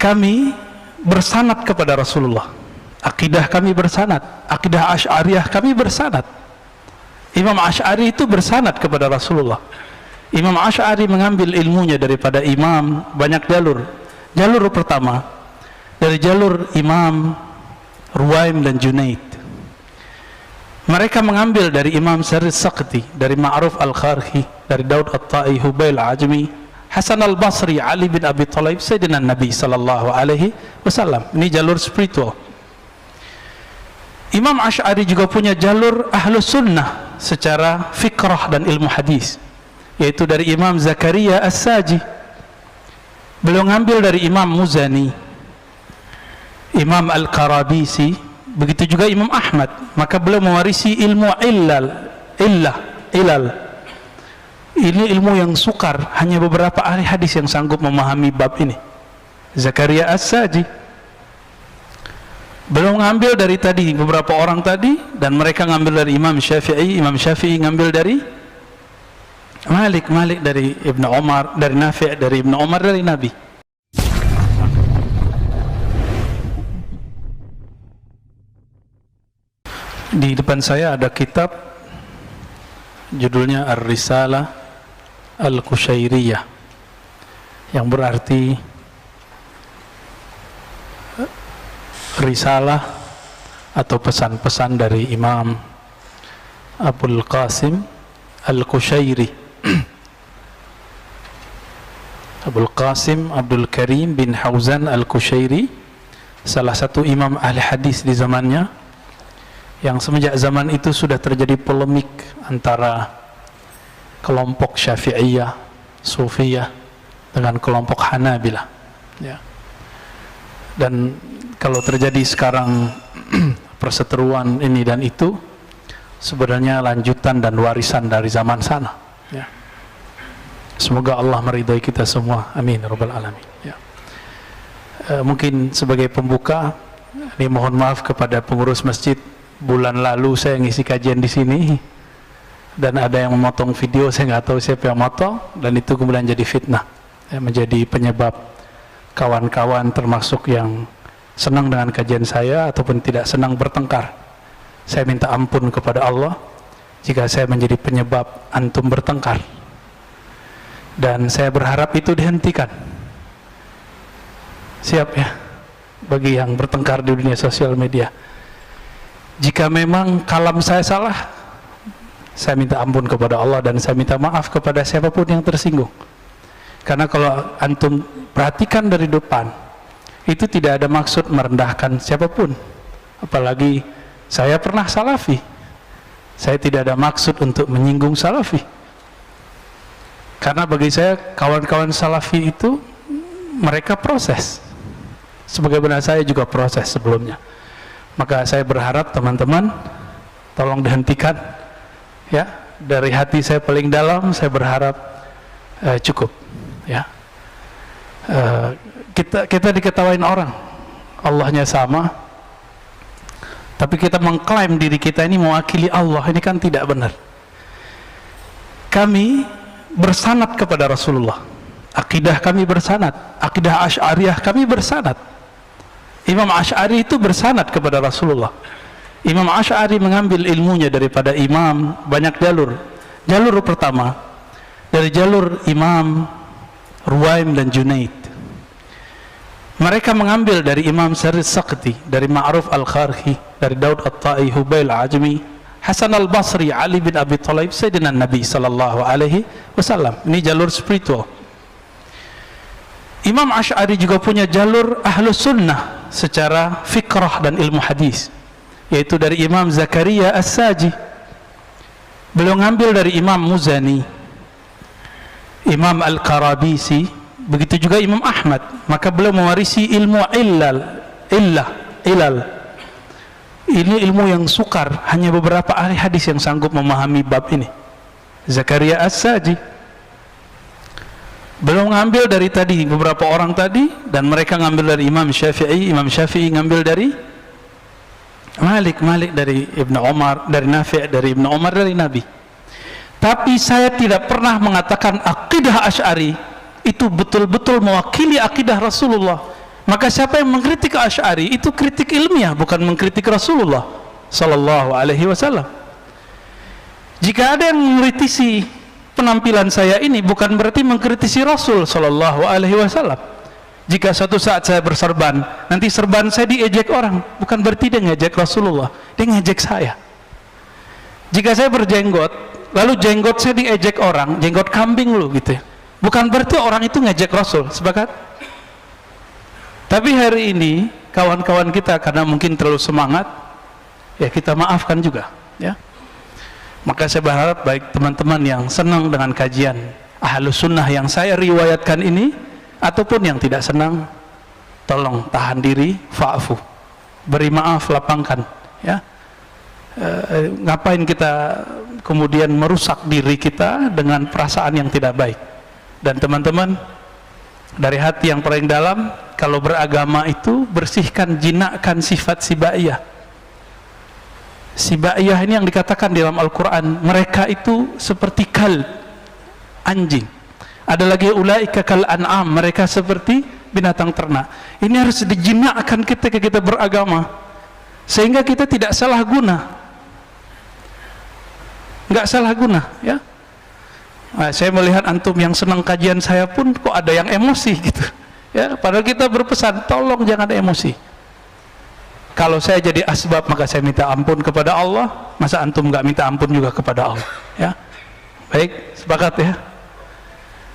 kami bersanad kepada Rasulullah. Akidah kami bersanad, akidah Asy'ariyah kami bersanad. Imam Asy'ari itu bersanad kepada Rasulullah. Imam Asy'ari mengambil ilmunya daripada imam, banyak jalur. Jalur pertama dari jalur Imam Ruwaim dan Junaid. Mereka mengambil dari Imam Sarid Saqti, dari Ma'ruf Al-Kharhi, dari Daud At-Tai, Hubail Ajmi, Hasan Al-Basri, Ali bin Abi Thalib, Sayyidina Nabi sallallahu alaihi wasallam. Ini jalur spiritual. Imam Asy'ari juga punya jalur Ahlus Sunnah secara fikrah dan ilmu hadis, yaitu dari Imam Zakaria As-Saji. Beliau ngambil dari Imam Muzani, Imam Al-Qarabisi, begitu juga Imam Ahmad. Maka beliau mewarisi ilmu ilal. Ini ilmu yang sukar, hanya beberapa ahli hadis yang sanggup memahami bab ini. Zakaria As-Saji belum ngambil dari tadi beberapa orang tadi, dan mereka ngambil dari Imam Syafi'i. Imam Syafi'i ngambil dari Malik dari Ibnu Umar, dari Nafi' dari Ibnu Umar, dari Nabi. Di depan saya ada kitab judulnya Ar-Risalah Al-Qushairiyah, yang berarti risalah atau pesan-pesan dari Imam Abul Qasim Al-Qushairi. Abul Qasim Abdul Karim bin Hauzan Al-Qushairi, salah satu imam ahli hadis di zamannya, yang semenjak zaman itu sudah terjadi polemik antara kelompok Syafi'iyah, Sufiyah dengan kelompok Hanabilah, ya. Dan kalau terjadi sekarang perseteruan ini dan itu, sebenarnya lanjutan dan warisan dari zaman sana, ya. Semoga Allah meridai kita semua, amin rabbal alamin, ya. Mungkin sebagai pembuka, ini mohon maaf kepada pengurus masjid. Bulan lalu saya ngisi kajian di sini dan ada yang memotong video, saya nggak tahu siapa yang motong, dan itu kemudian jadi fitnah, ya, menjadi penyebab kawan-kawan termasuk yang senang dengan kajian saya ataupun tidak senang bertengkar. Saya minta ampun kepada Allah jika saya menjadi penyebab antum bertengkar, dan saya berharap itu dihentikan. Siap ya, bagi yang bertengkar di dunia sosial media. Jika memang kalam saya salah, saya minta ampun kepada Allah dan saya minta maaf kepada siapapun yang tersinggung. Karena kalau antum perhatikan dari depan, itu tidak ada maksud merendahkan siapapun. Apalagi saya pernah salafi. Saya tidak ada maksud untuk menyinggung salafi. Karena bagi saya kawan-kawan salafi itu mereka proses. Sebagaimana saya juga proses sebelumnya. Maka saya berharap teman-teman tolong dihentikan, ya. Dari hati saya paling dalam saya berharap cukup, ya. Kita diketawain orang Allahnya sama, tapi kita mengklaim diri kita ini mewakili Allah. Ini kan tidak benar. Kami bersanad kepada Rasulullah, akidah kami bersanad, akidah Asy'ariyah kami bersanad. Imam Asy'ari itu bersanad kepada Rasulullah. Imam Asy'ari mengambil ilmunya daripada imam, banyak jalur. Jalur pertama dari jalur Imam Ruwaim dan Junaid. Mereka mengambil dari Imam Sarid Saqti, dari Ma'ruf Al-Kharhi, dari Daud At-Tai, Hubail Ajmi, Hasan Al-Basri, Ali bin Abi Thalib, Sayyidina Nabi sallallahu alaihi wasallam. Ini jalur spiritual. Imam Asy'ari juga punya jalur Ahlus Sunnah secara fikrah dan ilmu hadis, yaitu dari Imam Zakaria As-Saji. Beliau ngambil dari Imam Muzani, Imam Al-Qarabisi, begitu juga Imam Ahmad. Maka beliau mewarisi ilmu ilal. Ini ilmu yang sukar, hanya beberapa ahli hadis yang sanggup memahami bab ini. Zakaria As-Saji belum ngambil dari tadi beberapa orang tadi, dan mereka ngambil dari Imam Syafi'i. Imam Syafi'i ngambil dari Malik dari Ibnu Umar, dari Nafi' dari Ibnu Umar, dari Nabi. Tapi saya tidak pernah mengatakan akidah Asy'ari itu betul-betul mewakili akidah Rasulullah. Maka siapa yang mengkritik Asy'ari itu kritik ilmiah, bukan mengkritik Rasulullah sallallahu alaihi wasallam. Jika ada yang mengkritisi penampilan saya ini, bukan berarti mengkritisi Rasul sallallahu alaihi wasallam. Jika suatu saat saya berserban, nanti serban saya diejek orang, bukan berarti dia ngejek Rasulullah, dia ngejek saya. Jika saya berjenggot, lalu jenggot saya diejek orang, jenggot kambing lu gitu ya, bukan berarti orang itu ngejek Rasul. Sepakat? Tapi hari ini kawan-kawan kita karena mungkin terlalu semangat, ya kita maafkan juga ya. Maka saya berharap baik teman-teman yang senang dengan kajian Ahlus Sunnah yang saya riwayatkan ini, ataupun yang tidak senang, tolong tahan diri, fa'fu, beri maaf, lapangkan ya. Ngapain kita kemudian merusak diri kita dengan perasaan yang tidak baik. Dan teman-teman, dari hati yang paling dalam, kalau beragama itu bersihkan, jinakkan sifat sibaiyah. Sibaiyah ini yang dikatakan di dalam Al-Quran, mereka itu seperti kal, anjing. Ada lagi ulaika kal an'am, mereka seperti binatang ternak. Ini harus dijinakkan ketika kita beragama, sehingga kita tidak salah guna, nggak salah guna ya. Nah, saya melihat antum yang senang kajian saya pun kok ada yang emosi gitu ya, padahal kita berpesan tolong jangan emosi. Kalau saya jadi asbab maka saya minta ampun kepada Allah, masa antum nggak minta ampun juga kepada Allah ya. Baik, sepakat ya.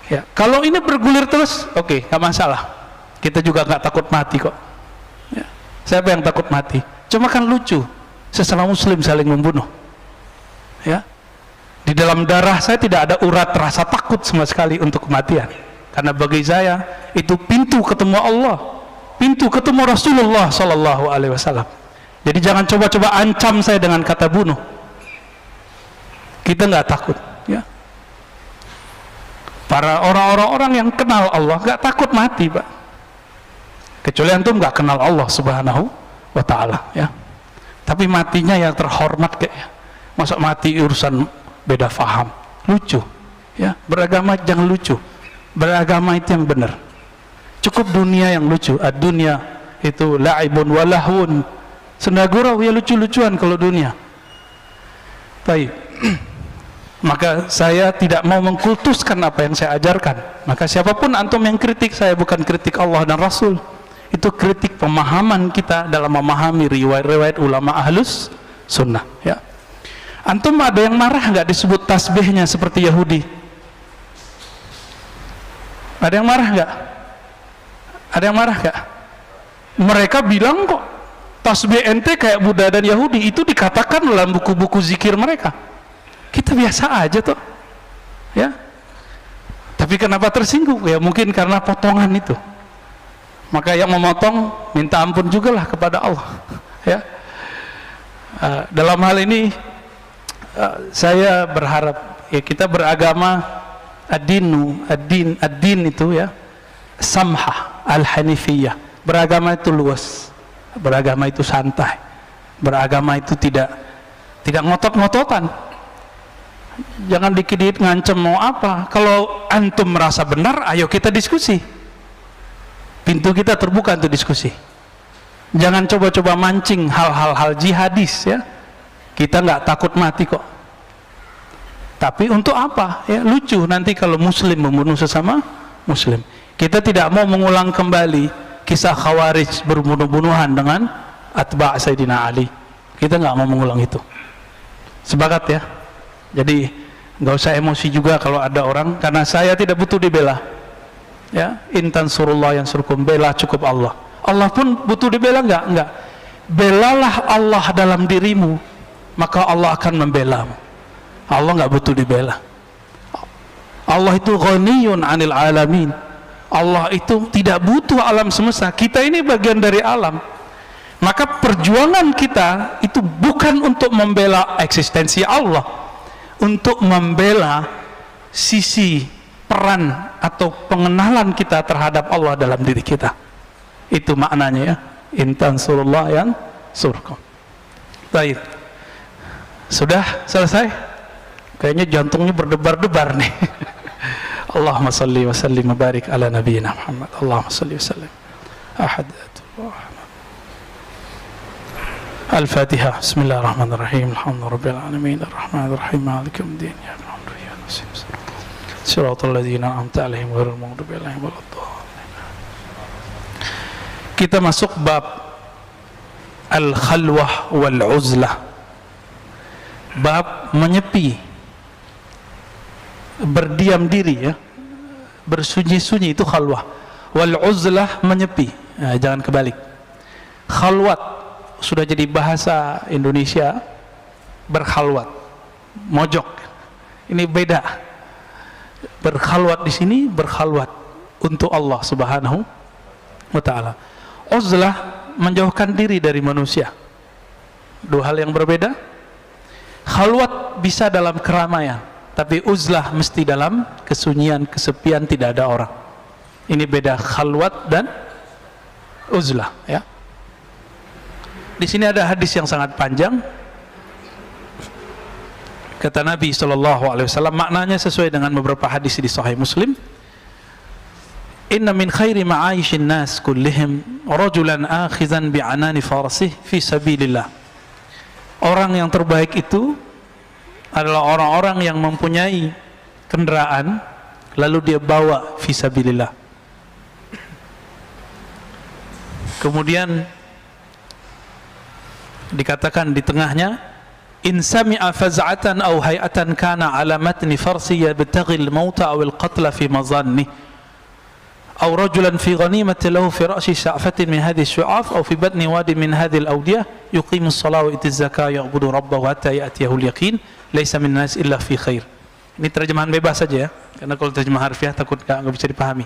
Ya, kalau ini bergulir terus, oke, nggak masalah. Kita juga nggak takut mati kok. Ya. Siapa yang takut mati? Cuma kan lucu, sesama Muslim saling membunuh. Ya, di dalam darah saya tidak ada urat rasa takut sama sekali untuk kematian. Karena bagi saya itu pintu ketemu Allah, pintu ketemu Rasulullah Sallallahu Alaihi Wasallam. Jadi jangan coba-coba ancam saya dengan kata bunuh. Kita nggak takut. Ya. Para orang-orang yang kenal Allah nggak takut mati, Pak. Kecuali antum nggak kenal Allah Subhanahu wa Ta'ala ya. Tapi matinya yang terhormat kayaknya. Masa mati urusan beda faham, lucu ya. Beragama jangan lucu, beragama itu yang benar. Cukup dunia yang lucu. Ad-dunya itu la'ibun wa lahun, senda gurau ya, lucu-lucuan kalau dunia. Baik. Maka saya tidak mau mengkultuskan apa yang saya ajarkan. Maka siapapun antum yang kritik saya, bukan kritik Allah dan Rasul, itu kritik pemahaman kita dalam memahami riwayat-riwayat ulama Ahlus Sunnah ya. Antum ada yang marah nggak disebut tasbihnya seperti Yahudi? Ada yang marah nggak? Ada yang marah nggak? Mereka bilang kok tasbih ente kayak Buddha dan Yahudi, itu dikatakan dalam buku-buku zikir mereka. Kita biasa aja tuh ya. Tapi kenapa tersinggung? Ya mungkin karena potongan itu. Maka yang memotong minta ampun juga lah kepada Allah ya. Dalam hal ini saya berharap ya, kita beragama ad-din itu ya samhah al-hanifiyah. Beragama itu luas, beragama itu santai, beragama itu tidak ngotot-ngototan. Jangan dikit-dikit ngancem mau apa. Kalau antum merasa benar, ayo kita diskusi. Pintu kita terbuka untuk diskusi. Jangan coba-coba mancing hal-hal jihadis ya. Kita nggak takut mati kok. Tapi untuk apa? Ya lucu nanti kalau Muslim membunuh sesama Muslim. Kita tidak mau mengulang kembali kisah Khawarij berbunuh-bunuhan dengan atba' Sayyidina Ali. Kita nggak mau mengulang itu. Sepakat ya. Jadi nggak usah emosi juga kalau ada orang, karena saya tidak butuh dibela ya. Intan surullah yang surkum, bela cukup Allah. Allah pun butuh dibela enggak. Belalah Allah dalam dirimu, maka Allah akan membelamu. Allah nggak butuh dibela. Allah itu ghaniyun 'anil alamin. Allah itu tidak butuh alam semesta. Kita ini bagian dari alam. Maka perjuangan kita itu bukan untuk membela eksistensi Allah, untuk membela sisi peran atau pengenalan kita terhadap Allah dalam diri kita. Itu maknanya ya. Intan surullah yang surkum. Baik. Sudah selesai? Kayaknya jantungnya berdebar-debar nih. Allahumma salli wa sallim wa barik ala nabiyyina Muhammad. Allahumma salli wa sallim. ahad. Al-Fatihah. Bismillahirrahmanirrahim. Alhamdulillahirabbil alamin arrahmanirrahim maliki yaumiddin iyyaka na'budu wa iyyaka nasta'in shiratal ladzina an'amta 'alaihim ghairil maghdubi 'alaihim waladdallin. Kita masuk bab al-khalwah wal uzlah, bab menyepi, berdiam diri, ya, bersunyi-sunyi, itu khalwah. Wal uzlah menyepi, nah, jangan kebalik. Khalwat sudah jadi bahasa Indonesia, berkhalwat, mojok. Ini beda. Berkhalwat di sini, berkhalwat untuk Allah Subhanahu wa ta'ala. Uzlah menjauhkan diri dari manusia. Dua hal yang berbeda. Khalwat bisa dalam keramaian, tapi uzlah mesti dalam kesunyian, kesepian, tidak ada orang. Ini beda khalwat dan uzlah, ya. Di sini ada hadis yang sangat panjang. Kata Nabi SAW, maknanya sesuai dengan beberapa hadis di Sahih Muslim. Inna min khairi ma'aishin nas kullihim rajulan akhizan bi'anani farasih fi sabilillah. Orang yang terbaik itu adalah orang-orang yang mempunyai kendaraan lalu dia bawa fi sabilillah. Kemudian dikatakan di tengahnya, in sami'a faz'atan aw hay'atan kana ala matni farsi yabtaghi al-mauta aw al-qatla fi mazanni aw rajulan fi ghanimati lahu fi ra'si sha'fatin min hadhihi ash-shu'af aw fi batni wadi min hadhihi al-awdiyah yuqimu as-salata wa yu'ti az-zakata ya'budu rabbahu hatta ya'tiyahu al-yaqin laysa min nas illa fi khair. Ini terjemahan bebas saja, ya, karena kalau terjemah harfiah takut enggak bisa dipahami.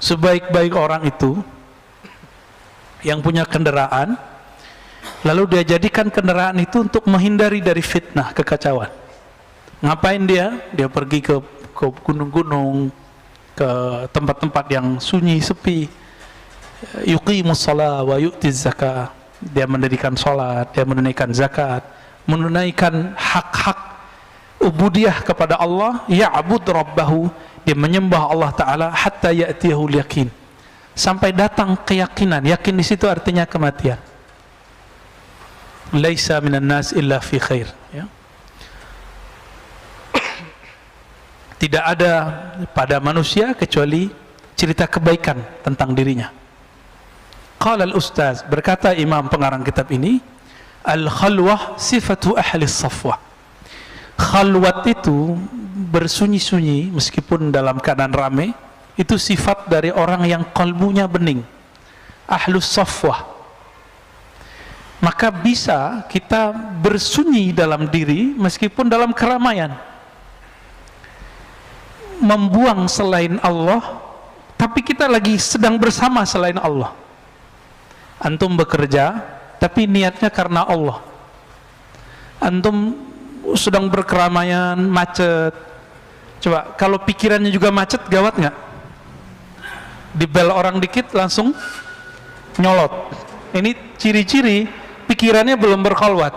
Sebaik-baik orang itu yang punya kendaraan, lalu dia jadikan kendaraan itu untuk menghindari dari fitnah, kekacauan. Ngapain dia? Dia pergi ke gunung-gunung, ke tempat-tempat yang sunyi, sepi. Yuqimus shalah wa yu'tiz zakah. Dia mendirikan salat, dia menunaikan zakat, menunaikan hak-hak ubudiyah kepada Allah. Ya'bud rabbahu, dia menyembah Allah Ta'ala hatta ya'tiyahul yakin, sampai datang keyakinan. Yakin di situ artinya kematian. Laisa minan nas illa fi khair, ya. Tidak ada pada manusia kecuali cerita kebaikan tentang dirinya. Qala al-ustaz, berkata imam pengarang kitab ini, al-khalwah sifatu ahli safwah. Khalwat itu bersunyi-sunyi meskipun dalam keadaan ramai, itu sifat dari orang yang kalbunya bening, ahlus safwah. Maka bisa kita bersunyi dalam diri meskipun dalam keramaian, membuang selain Allah, tapi kita lagi sedang bersama selain Allah. Antum bekerja tapi niatnya karena Allah. Antum sedang berkeramaian, macet. Coba kalau pikirannya juga macet, gawat nggak? Dibel orang dikit langsung nyolot. Ini ciri-ciri pikirannya belum berkhalwat.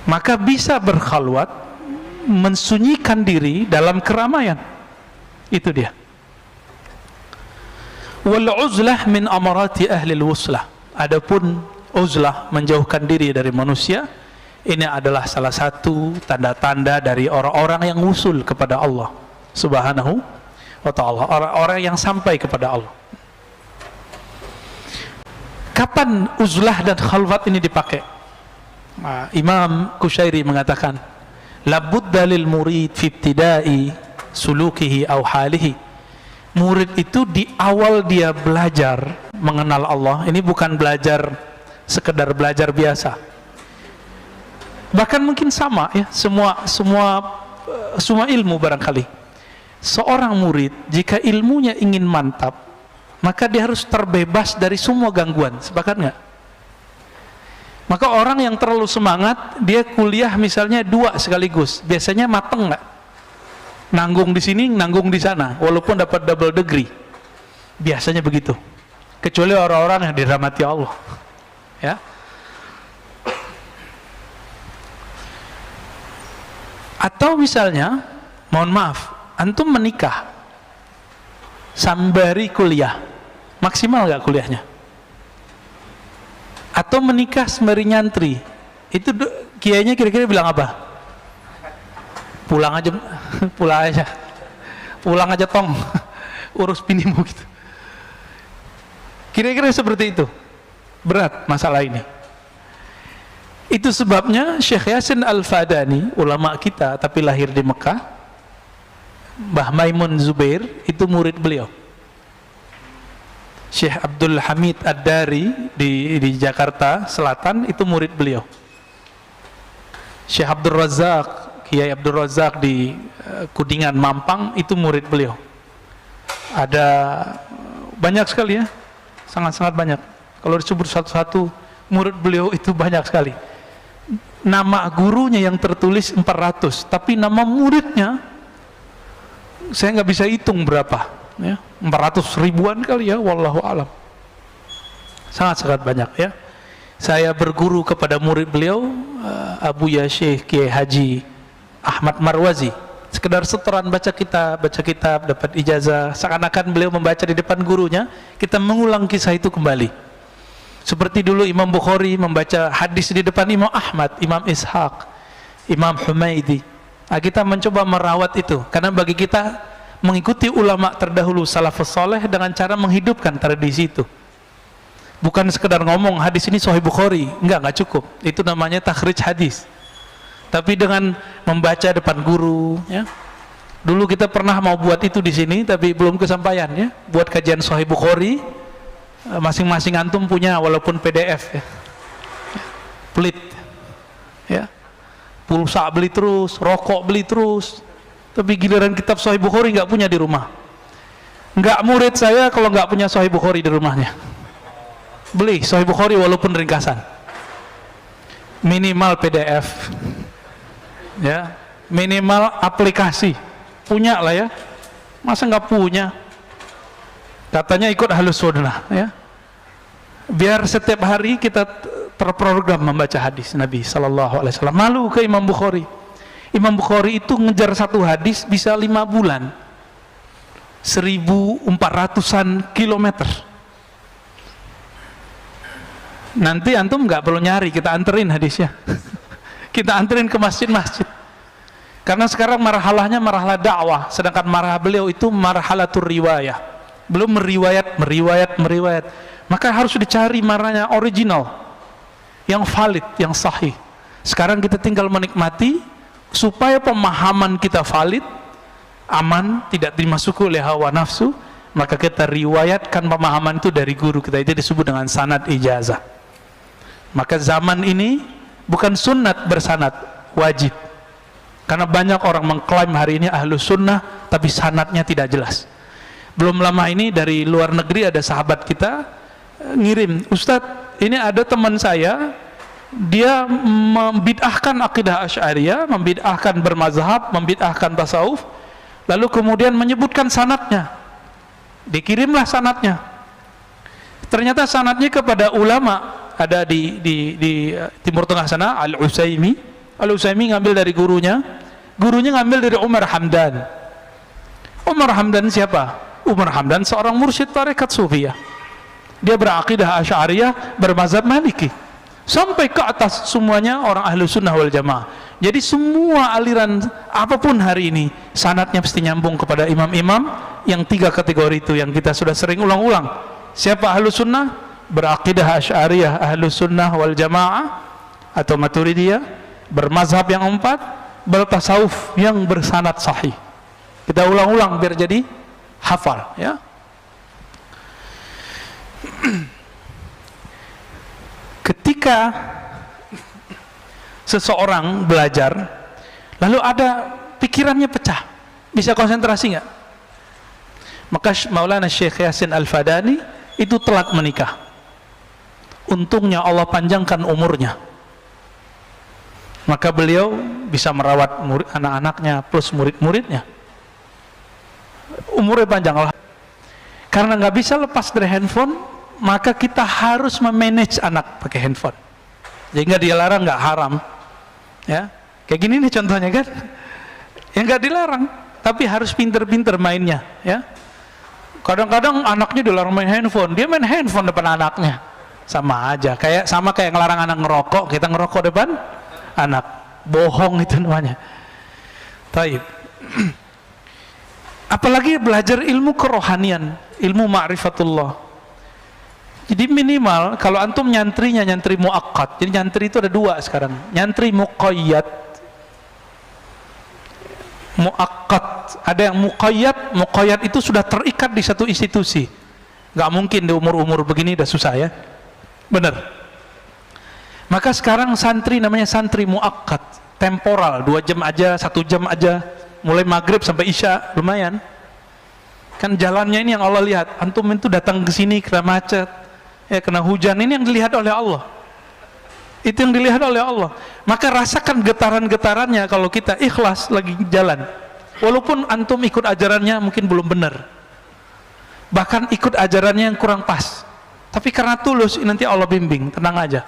Maka bisa berkhalwat, mensunyikan diri dalam keramaian. Itu dia. Wal uzlah min amarati ahli al-wuslah. Adapun uzlah, menjauhkan diri dari manusia, ini adalah salah satu tanda-tanda dari orang-orang yang wusul kepada Allah Subhanahu wa ta'ala, orang-orang yang sampai kepada Allah. Kapan uzlah dan khalwat ini dipakai? Imam Kushairi mengatakan, labudda lil murid fi ibtida'i sulukihi aw halihi. Murid itu di awal dia belajar mengenal Allah, ini bukan belajar sekedar belajar biasa. Bahkan mungkin sama, ya, semua ilmu barangkali. Seorang murid jika ilmunya ingin mantap, maka dia harus terbebas dari semua gangguan. Sepakat nggak? Maka orang yang terlalu semangat, dia kuliah misalnya 2 sekaligus, biasanya mateng nggak? Nanggung di sini, nanggung di sana, walaupun dapat double degree. Biasanya begitu. Kecuali orang-orang yang dirahmati Allah, ya. Atau misalnya, mohon maaf, antum menikah, sambari kuliah, maksimal nggak kuliahnya? Atau menikah sembari nyantri, itu kiainya kira-kira bilang apa? Pulang aja, pulang aja tong, urus binimu gitu. Kira-kira seperti itu. Berat masalah ini. Itu sebabnya Syekh Yasin Al-Fadani, ulama kita tapi lahir di Mekah, Mbah Maimun Zubair itu murid beliau. Syekh Abdul Hamid Ad-Dari di Jakarta Selatan itu murid beliau. Syekh Abdul Razak, Kiai Abdul Razak di Kudingan Mampang itu murid beliau. Ada banyak sekali ya, sangat-sangat banyak. Kalau disebut satu-satu murid beliau itu banyak sekali. Nama gurunya yang tertulis 400, tapi nama muridnya saya nggak bisa hitung berapa, ya, 400 ribuan kali ya, wallahu alam. Sangat-sangat banyak ya. Saya berguru kepada murid beliau, Abu Ya Syekh Kiai Haji Ahmad Marwazi. Sekedar setoran baca kitab, dapat ijazah, seakan-akan beliau membaca di depan gurunya, kita mengulang kisah itu kembali. Seperti dulu Imam Bukhari membaca hadis di depan Imam Ahmad, Imam Ishaq, Imam Humaidi. Nah, kita mencoba merawat itu, karena bagi kita mengikuti ulama terdahulu salafus saleh dengan cara menghidupkan tradisi itu. Bukan sekedar ngomong hadis ini Sahih Bukhari, enggak cukup. Itu namanya takhrij hadis. Tapi dengan membaca depan guru, ya. Dulu kita pernah mau buat itu di sini, tapi belum kesampaian ya. Buat kajian Sahih Bukhari, masing-masing antum punya walaupun PDF ya. Pelit ya. Pulsa beli terus, rokok beli terus. Tapi giliran kitab Sahih Bukhari nggak punya di rumah. Nggak murid saya kalau nggak punya Sahih Bukhari di rumahnya. Beli Sahih Bukhari walaupun ringkasan. Minimal PDF. Ya, minimal aplikasi. Punya lah ya. Masa nggak punya? Katanya ikut Ahlus Sunnah ya. Biar setiap hari kita terprogram membaca hadis Nabi sallallahu alaihi wasallam. Malu ke Imam Bukhari. Imam Bukhari itu ngejar satu hadis bisa 5 bulan. 1400-an kilometer. Nanti antum nggak perlu nyari, kita anterin hadisnya. Kita anterin ke masjid-masjid. Karena sekarang marhalahnya marhalah dakwah, sedangkan marhalah beliau itu marhalatur riwayah. Belum meriwayat. Maka harus dicari marahnya original, yang valid, yang sahih. Sekarang kita tinggal menikmati supaya pemahaman kita valid, aman, tidak dimasuki oleh hawa nafsu. Maka kita riwayatkan pemahaman itu dari guru kita, itu disebut dengan sanad ijazah. Maka zaman ini bukan sunnat bersanad, wajib. Karena banyak orang mengklaim hari ini Ahlus Sunnah tapi sanadnya tidak jelas. Belum lama ini dari luar negeri ada sahabat kita ngirim, Ustadz, ini ada teman saya, dia membid'ahkan akidah Asy'ariyah, membid'ahkan bermazhab, membid'ahkan tasawuf, lalu kemudian menyebutkan sanadnya. Dikirimlah sanadnya. Ternyata sanadnya kepada ulama, ada di Timur Tengah sana, Al-Utsaimin. Al-Utsaimin ngambil dari gurunya ngambil dari Umar Hamdan. Umar Hamdan siapa? Umar Hamdan seorang mursyid tarekat Sufiyah. Dia berakidah Asy'ariyah, bermazhab Maliki. Sampai ke atas semuanya orang Ahlus Sunnah wal Jamaah. Jadi semua aliran apapun hari ini sanadnya pasti nyambung kepada imam-imam yang 3 kategori itu yang kita sudah sering ulang-ulang. Siapa Ahlus Sunnah? Berakidah Asy'ariyah, Ahlus Sunnah wal Jamaah atau Maturidiyah, bermazhab yang 4, bertasawuf yang bersanad sahih. Kita ulang-ulang biar jadi hafal ya. Ketika seseorang belajar lalu ada pikirannya pecah, bisa konsentrasi nggak? Maka Maulana Syekh Yasin Al-Fadani itu telat menikah. Untungnya Allah panjangkan umurnya, maka beliau bisa merawat anak-anaknya plus murid-muridnya. Umurnya panjang Allah. Karena nggak bisa lepas dari handphone, maka kita harus memanage anak pakai handphone. Sehingga dia larang nggak haram. Ya, kayak gini nih contohnya kan. Yang nggak dilarang, tapi harus pinter-pinter mainnya. Ya, Kadang-kadang anaknya dilarang main handphone, dia main handphone depan anaknya. Sama aja, sama kayak ngelarang anak ngerokok, kita ngerokok depan anak. Bohong itu namanya. Taib. Apalagi belajar ilmu kerohanian, ilmu ma'rifatullah. Jadi minimal kalau antum nyantrinya nyantri muakkad. Jadi nyantri itu ada dua sekarang. Nyantri muqayyad, muakkad. Ada yang muqayyad, muqayyad itu sudah terikat di satu institusi. Nggak mungkin di umur-umur begini udah susah ya. Benar. Maka sekarang santri namanya santri muakkad, temporal, 2 jam aja, 1 jam aja, mulai maghrib sampai isya, lumayan. Kan jalannya ini yang Allah lihat. Antum itu datang ke sini kena macet, ya kena hujan, ini yang dilihat oleh Allah. Itu yang dilihat oleh Allah. Maka rasakan getaran-getarannya kalau kita ikhlas lagi jalan. Walaupun antum ikut ajarannya mungkin belum benar, bahkan ikut ajarannya yang kurang pas, tapi karena tulus nanti Allah bimbing, tenang aja.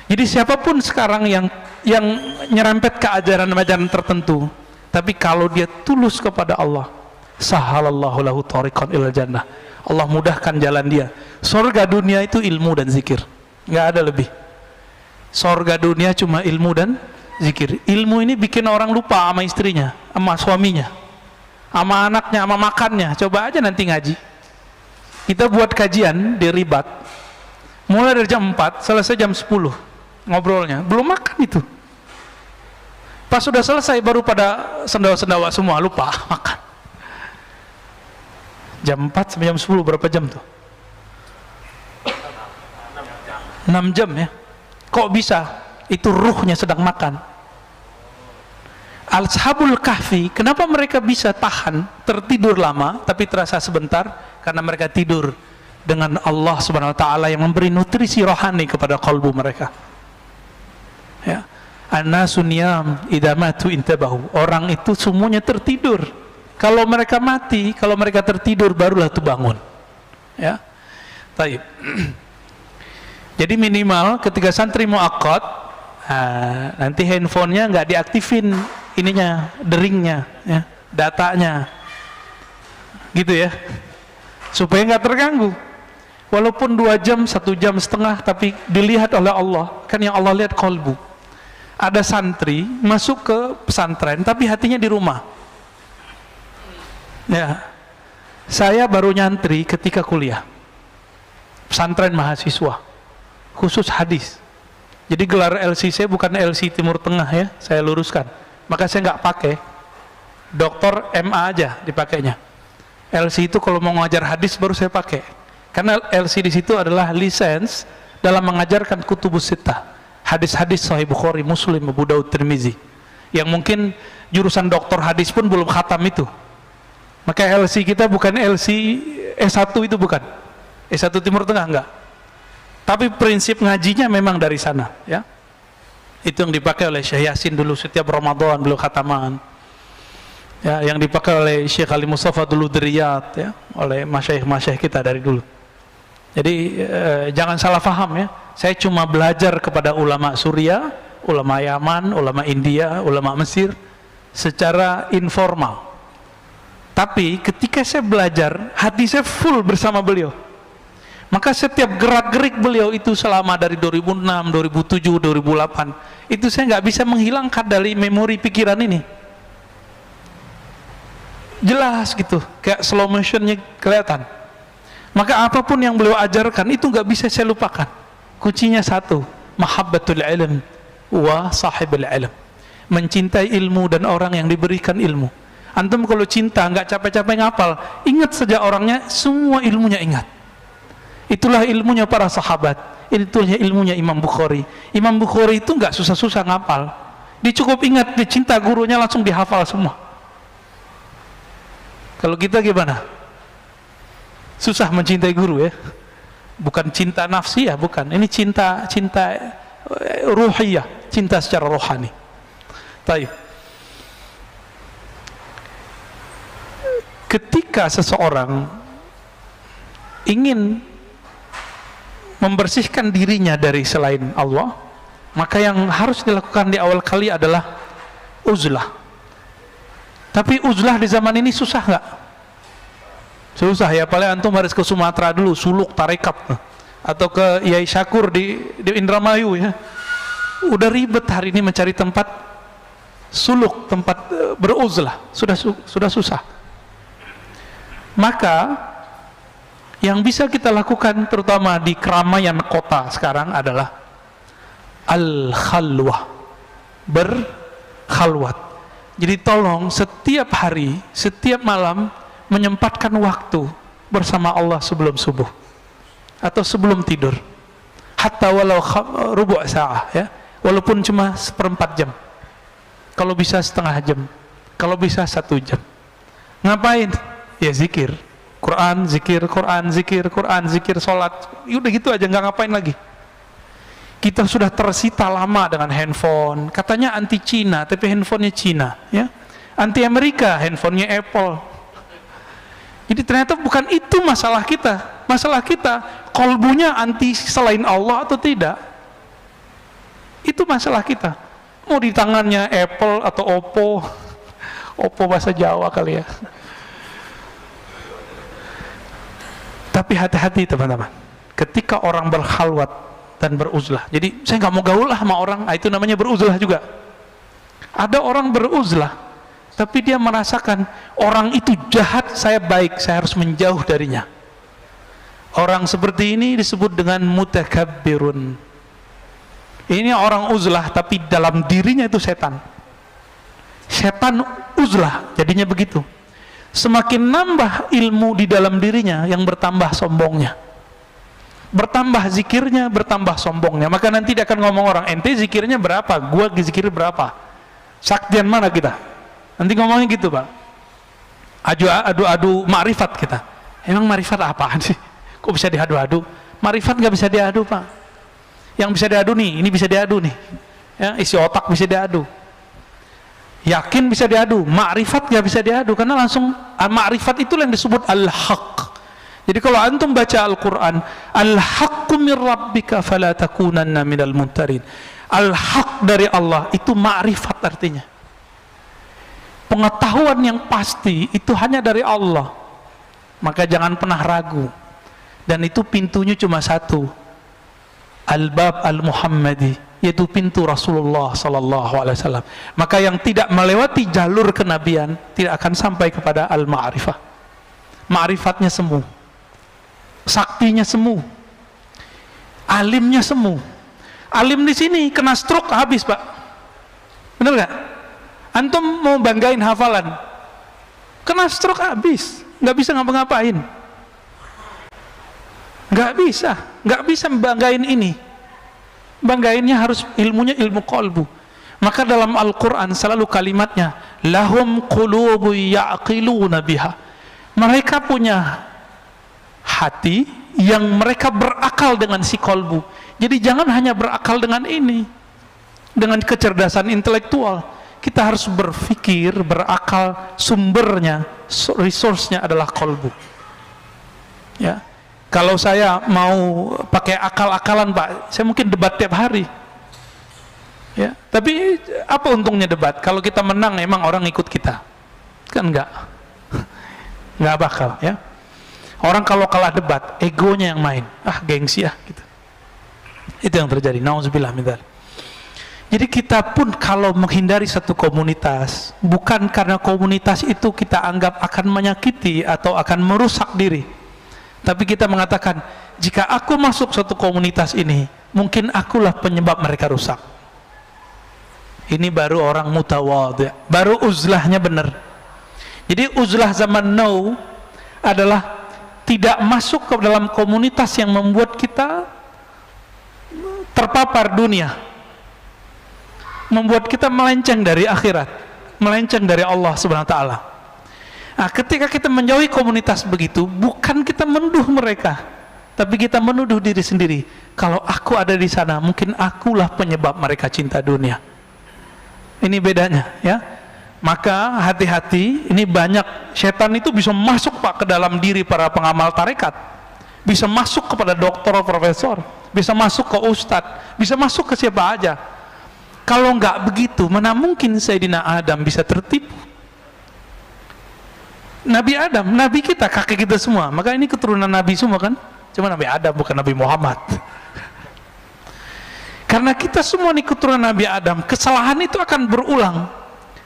Jadi siapapun sekarang yang nyerempet ke ajaran-ajaran tertentu, tapi kalau dia tulus kepada Allah, sahalallahu lahu tariqan ilal jannah, Allah mudahkan jalan dia. Surga dunia itu ilmu dan zikir, nggak ada lebih. Surga dunia cuma ilmu dan zikir. Ilmu ini bikin orang lupa sama istrinya, sama suaminya, sama anaknya, sama makannya. Coba aja nanti ngaji. Kita buat kajian di Ribat, mulai dari jam 4 selesai jam 10 ngobrolnya, belum makan itu. Pas sudah selesai baru pada sendawa-sendawa semua, lupa makan. Jam 4 sampai jam 10 berapa jam tuh? 6 jam ya. Kok bisa? Itu ruhnya sedang makan. Ashabul Kahfi, kenapa mereka bisa tahan tertidur lama tapi terasa sebentar? Karena mereka tidur dengan Allah Subhanahu wa taala yang memberi nutrisi rohani kepada kalbu mereka. Ya. An-nasu niyam idza matu intabahu. Orang itu semuanya tertidur. Kalau mereka mati, kalau mereka tertidur barulah itu bangun. Ya. Taib. Jadi minimal ketika santri muakkad, nanti handphonenya nggak diaktifin ininya, deringnya, ya, datanya, gitu ya, supaya nggak terganggu. Walaupun 2 jam, 1 jam setengah, tapi dilihat oleh Allah. Kan yang Allah lihat kolbu. Ada santri masuk ke pesantren, tapi hatinya di rumah. Ya, saya baru nyantri ketika kuliah, pesantren mahasiswa, khusus hadis. Jadi gelar LC saya bukan LC Timur Tengah ya, saya luruskan. Maka saya nggak pakai doktor MA aja dipakainya. LC itu kalau mau ngajar hadis baru saya pakai. Karena LC di situ adalah lisensi dalam mengajarkan kutubus sittah, hadis-hadis Sahih Bukhari, Muslim, Abu Daud, Tirmizi. Yang mungkin jurusan doktor hadis pun belum khatam itu. Maka LC kita bukan LC S1 itu bukan. S1 Timur Tengah enggak. Tapi prinsip ngajinya memang dari sana, ya. Itu yang dipakai oleh Syekh Yasin dulu setiap Ramadan beliau khataman. Ya, yang dipakai oleh Syekh Ali Mustafa dulu di Riyadh, ya, oleh masyayikh-masyayikh kita dari dulu. Jadi jangan salah paham ya. Saya cuma belajar kepada ulama Suriah, ulama Yaman, ulama India, ulama Mesir secara informal. Tapi ketika saya belajar, hati saya full bersama beliau. Maka setiap gerak-gerik beliau itu selama dari 2006, 2007, 2008, itu saya nggak bisa menghilangkan dari memori pikiran ini. Jelas gitu, kayak slow motionnya kelihatan. Maka apapun yang beliau ajarkan itu nggak bisa saya lupakan. Kuncinya satu, mahabbatul ilm wa sahibul ilm. Mencintai ilmu dan orang yang diberikan ilmu. Antum kalau cinta nggak capek-capek ngapal, ingat saja orangnya, semua ilmunya ingat. Itulah ilmunya para sahabat, itulah ilmunya Imam Bukhari. Imam Bukhari itu nggak susah-susah ngapal, dia cukup ingat, dia cinta gurunya langsung dihafal semua. Kalau kita gimana? Susah mencintai guru ya, bukan cinta nafsi ya, bukan. Ini cinta ruhiyah, cinta secara rohani. Taib. Ketika seseorang ingin membersihkan dirinya dari selain Allah, maka yang harus dilakukan di awal kali adalah uzlah. Tapi uzlah di zaman ini susah nggak? Susah ya, paling antum harus ke Sumatera dulu, suluk tarekat, atau ke Yai Syakur di Indramayu ya. Udah ribet hari ini mencari tempat suluk, tempat beruzlah, sudah susah. Maka yang bisa kita lakukan terutama di keramaian kota sekarang adalah al-khalwah, berkhalwat. Jadi tolong setiap hari, setiap malam menyempatkan waktu bersama Allah sebelum subuh atau sebelum tidur, hatta walau rubu' sa'ah ya, walaupun cuma seperempat jam, kalau bisa setengah jam, kalau bisa 1 jam. Ngapain? Ya zikir Quran, zikir Quran, zikir Quran, zikir sholat, udah gitu aja, nggak ngapain lagi. Kita sudah tersita lama dengan handphone, katanya anti Cina, tapi handphonenya Cina ya, anti Amerika, handphonenya Apple. Jadi ternyata bukan itu masalah kita. Masalah kita, kolbunya anti selain Allah atau tidak. Itu masalah kita. Mau di tangannya Apple atau Oppo, Oppo bahasa Jawa kali ya. Tapi hati-hati teman-teman, ketika orang berkhalwat dan beruzlah. Jadi saya nggak mau gaul lah sama orang, itu namanya beruzlah juga. Ada orang beruzlah, tapi dia merasakan orang itu jahat, saya baik, saya harus menjauh darinya. Orang seperti ini disebut dengan mutakabbirun. Ini orang uzlah, tapi dalam dirinya itu setan. Setan uzlah, jadinya begitu. Semakin nambah ilmu di dalam dirinya, yang bertambah sombongnya, bertambah zikirnya, bertambah sombongnya. Maka nanti dia akan ngomong orang, ente zikirnya berapa, gua zikir berapa, saktian mana kita. Nanti ngomongnya gitu Pak, adu makrifat kita. Emang makrifat apaan sih, kok bisa diadu-adu? Makrifat gak bisa diadu Pak. Yang bisa diadu nih, ini bisa diadu nih ya, isi otak bisa diadu, yakin bisa diadu, makrifat gak bisa diadu, karena langsung makrifat itu yang disebut al-haq. Jadi kalau antum baca Al-Quran, al-haqqu min rabbika fala takunanna minal mumtarin, al-haq dari Allah itu makrifat, artinya pengetahuan yang pasti itu hanya dari Allah. Maka jangan pernah ragu, dan itu pintunya cuma satu, al-bab al-muhammadi, yaitu pintu Rasulullah sallallahu alaihi wasallam. Maka yang tidak melewati jalur kenabian tidak akan sampai kepada al-ma'rifah. Ma'rifatnya semu, saktinya semu, alimnya semu. Alim di sini kena stroke habis Pak, bener nggak? Antum mau banggain hafalan, kena stroke habis, nggak bisa ngapa-ngapain, nggak bisa banggain ini. Banggainnya harus ilmunya ilmu qalbu. Maka dalam Al-Quran selalu kalimatnya lahum qulubu ya'qiluna biha, mereka punya hati yang mereka berakal dengan si qalbu. Jadi jangan hanya berakal dengan ini, dengan kecerdasan intelektual. Kita harus berpikir, berakal, sumbernya, resource-nya adalah qalbu ya. Kalau saya mau pakai akal-akalan Pak, saya mungkin debat tiap hari ya. Tapi apa untungnya debat? Kalau kita menang emang orang ikut kita? Kan enggak bakal ya. Orang kalau kalah debat, egonya yang main, gengsi gitu. Itu yang terjadi, nauzubillah min dzalik. Jadi kita pun kalau menghindari satu komunitas, bukan karena komunitas itu kita anggap akan menyakiti atau akan merusak diri, tapi kita mengatakan, jika aku masuk satu komunitas ini, mungkin akulah penyebab mereka rusak. Ini baru orang mutawadhi', baru uzlahnya benar. Jadi uzlah zaman now adalah tidak masuk ke dalam komunitas yang membuat kita terpapar dunia, membuat kita melenceng dari akhirat, melenceng dari Allah Subhanahu wa taala. Nah, ketika kita menjauhi komunitas begitu, bukan kita menuduh mereka, tapi kita menuduh diri sendiri. Kalau aku ada di sana, mungkin akulah penyebab mereka cinta dunia. Ini bedanya ya. Maka hati-hati, ini banyak setan itu bisa masuk Pak ke dalam diri para pengamal tarekat, bisa masuk kepada dokter, profesor, bisa masuk ke ustadz, bisa masuk ke siapa aja. Kalau nggak begitu, mana mungkin Sayyidina Adam bisa tertipu? Nabi Adam, Nabi kita, kakek kita semua. Maka ini keturunan Nabi semua kan? Cuma Nabi Adam, bukan Nabi Muhammad. Karena kita semua ini keturunan Nabi Adam, kesalahan itu akan berulang.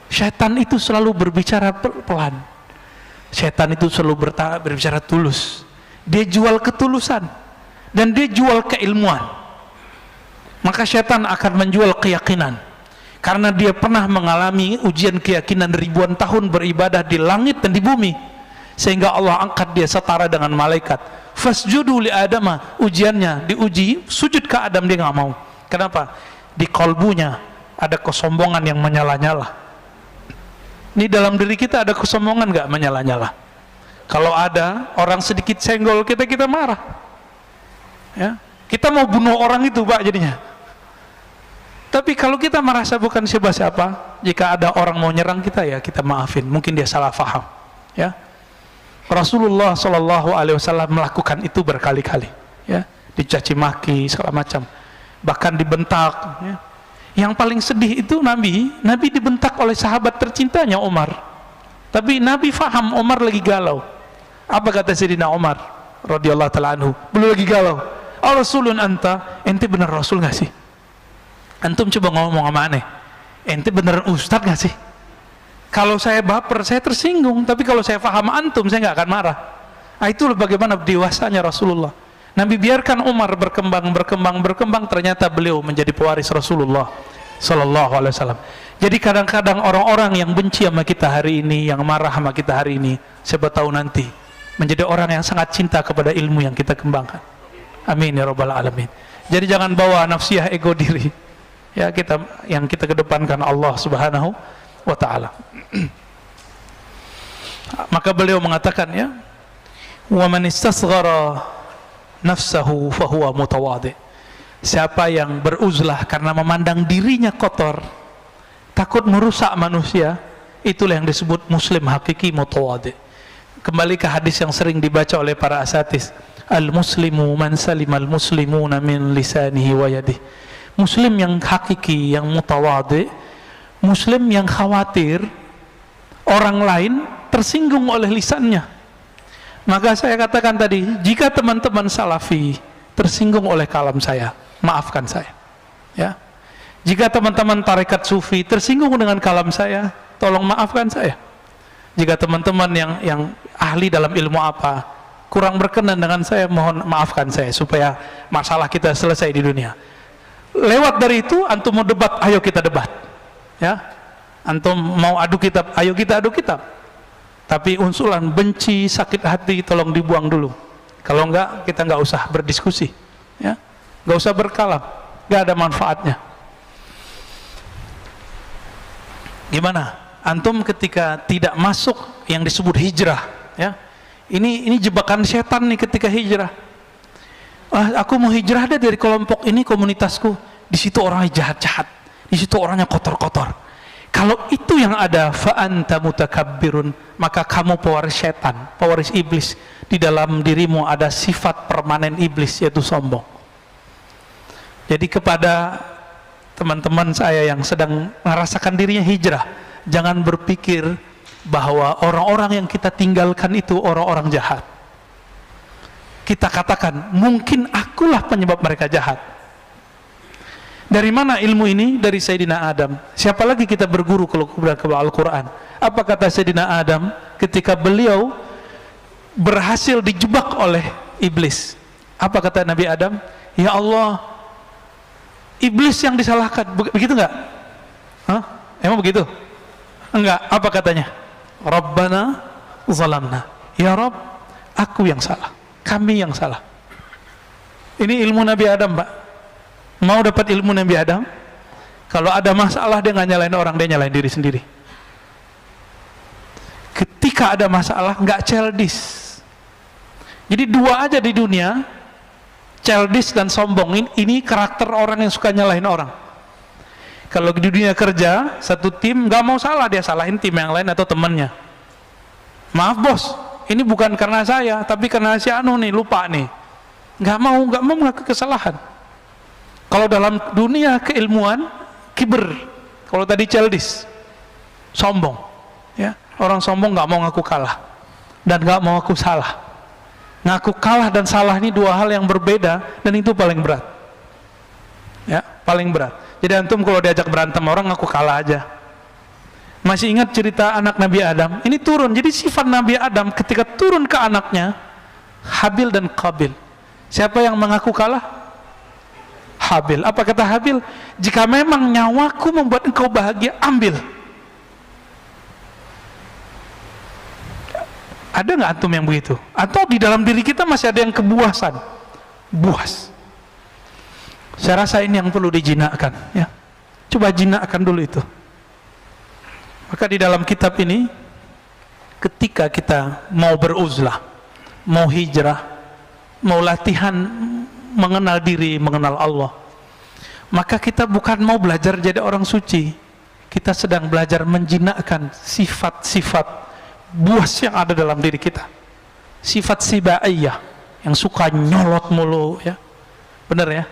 Syaitan itu selalu berbicara pelan. Syaitan itu selalu berbicara tulus. Dia jual ketulusan dan dia jual keilmuan. Maka syaitan akan menjual keyakinan. Karena dia pernah mengalami ujian keyakinan ribuan tahun beribadah di langit dan di bumi, sehingga Allah angkat dia setara dengan malaikat. Fasjudu li Adama, ujiannya diuji sujud ke Adam, dia nggak mau. Kenapa? Di kolbunya ada kesombongan yang menyala-nyala. Ini dalam diri kita ada kesombongan nggak menyala-nyala? Kalau ada orang sedikit senggol kita, kita marah. Ya, kita mau bunuh orang itu, Pak, jadinya. Tapi kalau kita merasa bukan siapa-siapa, jika ada orang mau nyerang kita, ya kita maafin. Mungkin dia salah faham. Ya, Rasulullah SAW melakukan itu berkali-kali. Ya, dicaci maki segala macam, bahkan dibentak. Ya. Yang paling sedih itu Nabi dibentak oleh sahabat tercintanya Umar. Tapi Nabi faham Umar lagi galau. Apa kata Sayyidina Umar radhiyallahu ta'ala anhu? Belum lagi galau. Rasulun anta, ente bener Rasul nggak sih? Antum coba ngomong sama aneh, ente beneran ustadz gak sih? Kalau saya baper, saya tersinggung. Tapi kalau saya faham antum, saya nggak akan marah. Nah, itulah bagaimana dewasanya Rasulullah. Nabi biarkan Umar berkembang. Ternyata beliau menjadi pewaris Rasulullah Sallallahu Alaihi Wasallam. Jadi kadang-kadang orang-orang yang benci sama kita hari ini, yang marah sama kita hari ini, siapa tahu nanti menjadi orang yang sangat cinta kepada ilmu yang kita kembangkan. Amin ya rabbal alamin. Jadi jangan bawa nafsiyah ego diri. Ya, yang kita kedepankan Allah Subhanahu wa ta'ala. Maka beliau mengatakan, ya, wa man istasghara nafsahu fahuwa mutawadhi. Siapa yang beruzlah karena memandang dirinya kotor, takut merusak manusia, itulah yang disebut muslim hakiki mutawadhi. Kembali ke hadis yang sering dibaca oleh para asatis, al-muslimu man salimal muslimuna min lisanihi wa yadihi. Muslim yang hakiki, yang mutawadhi, muslim yang khawatir orang lain tersinggung oleh lisannya. Maka saya katakan tadi, jika teman-teman salafi tersinggung oleh kalam saya, maafkan saya. Ya. Jika teman-teman tarekat sufi tersinggung dengan kalam saya, tolong maafkan saya. Jika teman-teman yang ahli dalam ilmu apa kurang berkenan dengan saya, mohon maafkan saya, supaya masalah kita selesai di dunia. Lewat dari itu, antum mau debat, ayo kita debat. Ya, antum mau adu kitab, ayo kita adu kitab. Tapi unsuran benci, sakit hati, tolong dibuang dulu. Kalau enggak, kita enggak usah berdiskusi. Ya, enggak usah berkalam, enggak ada manfaatnya. Gimana? Antum ketika tidak masuk yang disebut hijrah, ya, ini jebakan setan nih ketika hijrah. Aku mau hijrah deh dari kelompok ini, komunitasku, di situ orangnya jahat-jahat, di situ orangnya kotor-kotor. Kalau itu yang ada, fa anta mutakabbirun, maka kamu pewaris setan, pewaris iblis. Di dalam dirimu ada sifat permanen iblis, yaitu sombong. Jadi kepada teman-teman saya yang sedang merasakan dirinya hijrah, jangan berpikir bahwa orang-orang yang kita tinggalkan itu orang-orang jahat. Kita katakan, mungkin akulah penyebab mereka jahat. Dari mana ilmu ini? Dari Sayyidina Adam. Siapa lagi kita berguru kalau ke Al-Quran? Apa kata Sayyidina Adam ketika beliau berhasil dijebak oleh iblis? Apa kata Nabi Adam? Ya Allah, iblis yang disalahkan. Begitu enggak? Hah? Emang begitu? Enggak. Apa katanya? Rabbana zalamna. Ya Rabb, aku yang salah, kami yang salah. Ini ilmu Nabi Adam, Pak. Mau dapat ilmu Nabi Adam? Kalau ada masalah, dia nggak nyalain orang, dia nyalain diri sendiri. Ketika ada masalah, nggak childish. Jadi dua aja di dunia, childish dan sombong. Ini karakter orang yang suka nyalahin orang. Kalau di dunia kerja, satu tim nggak mau salah, dia salahin tim yang lain atau temannya. Maaf bos, ini bukan karena saya, tapi karena si Anu nih, lupa nih. Nggak mau mengaku kesalahan. Kalau dalam dunia keilmuan, kiber. Kalau tadi childish, sombong. Ya, orang sombong nggak mau ngaku kalah. dan gak mau aku salah. Ngaku kalah dan salah ini dua hal yang berbeda, dan itu paling berat. Ya, paling berat. Jadi antum kalau diajak berantem orang ngaku kalah aja. Masih ingat cerita anak Nabi Adam? Ini turun. Jadi sifat Nabi Adam ketika turun ke anaknya, Habil dan Qabil. Siapa yang mengaku kalah? Habil. Apa kata Habil? Jika memang nyawaku membuat engkau bahagia, ambil. Ada nggak antum yang begitu? Atau di dalam diri kita masih ada yang kebuasan? Buas. Saya rasa ini yang perlu dijinakkan, ya. Coba jinakkan dulu itu. Maka di dalam kitab ini, ketika kita mau beruzlah, mau hijrah, mau latihan mengenal diri, mengenal Allah, maka kita bukan mau belajar jadi orang suci. Kita sedang belajar menjinakkan sifat-sifat buas yang ada dalam diri kita. Sifat sibaiyah, yang suka nyolot mulu, ya. Benar ya?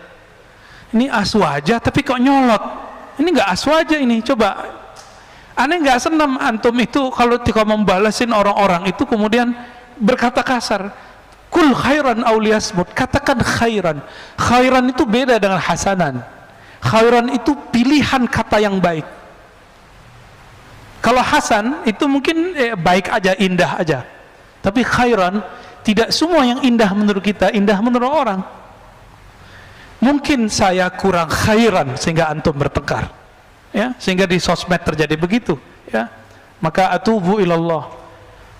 Ini aswaja tapi kok nyolot. Ini nggak aswaja ini. Coba, aneh nggak senam antum itu kalau ketika membalasin orang-orang itu kemudian berkata kasar. Kul khairan auliyasmut, katakan khairan. Khairan itu beda dengan hasanan. Khairan itu pilihan kata yang baik. Kalau hasan itu mungkin baik aja, indah aja. Tapi khairan, tidak semua yang indah menurut kita indah menurut orang. Mungkin saya kurang khairan sehingga antum bertengkar, ya, sehingga di sosmed terjadi begitu, ya. Maka atubu ilallah.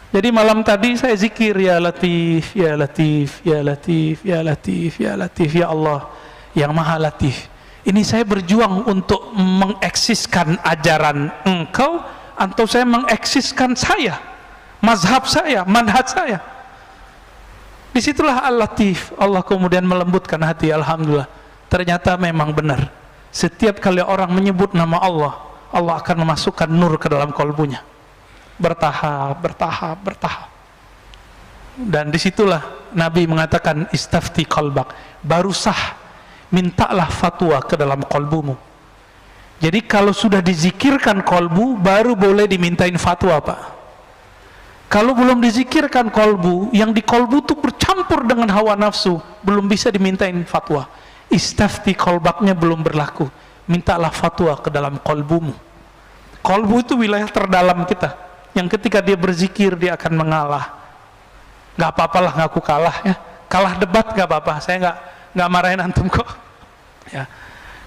Jadi malam tadi saya zikir, ya Latif, ya Latif, ya Latif, ya Latif, ya Latif, ya Allah yang Maha Latif. Ini saya berjuang untuk mengeksiskan ajaran engkau, atau saya mengeksiskan saya, mazhab saya, manhaj saya. Disitulah Al-Latif. Allah kemudian melembutkan hati. Alhamdulillah, ternyata memang benar. Setiap kali orang menyebut nama Allah, Allah akan memasukkan nur ke dalam kolbunya. Bertahap, bertahap, bertahap. Dan disitulah Nabi mengatakan istafti qalbak, baru sah, mintalah fatwa ke dalam kolbumu. Jadi kalau sudah dizikirkan kolbu, baru boleh dimintain fatwa, Pak. Kalau belum dizikirkan kolbu, yang di kolbu itu bercampur dengan hawa nafsu, belum bisa dimintain fatwa. Istafti kolbaknya belum berlaku, mintalah fatwa ke dalam kolbumu. Kolbu itu wilayah terdalam kita, yang ketika dia berzikir dia akan mengalah. Gak apa-apalah ngaku kalah, ya. Kalah debat gak apa-apa, saya gak marahin antum kok, ya.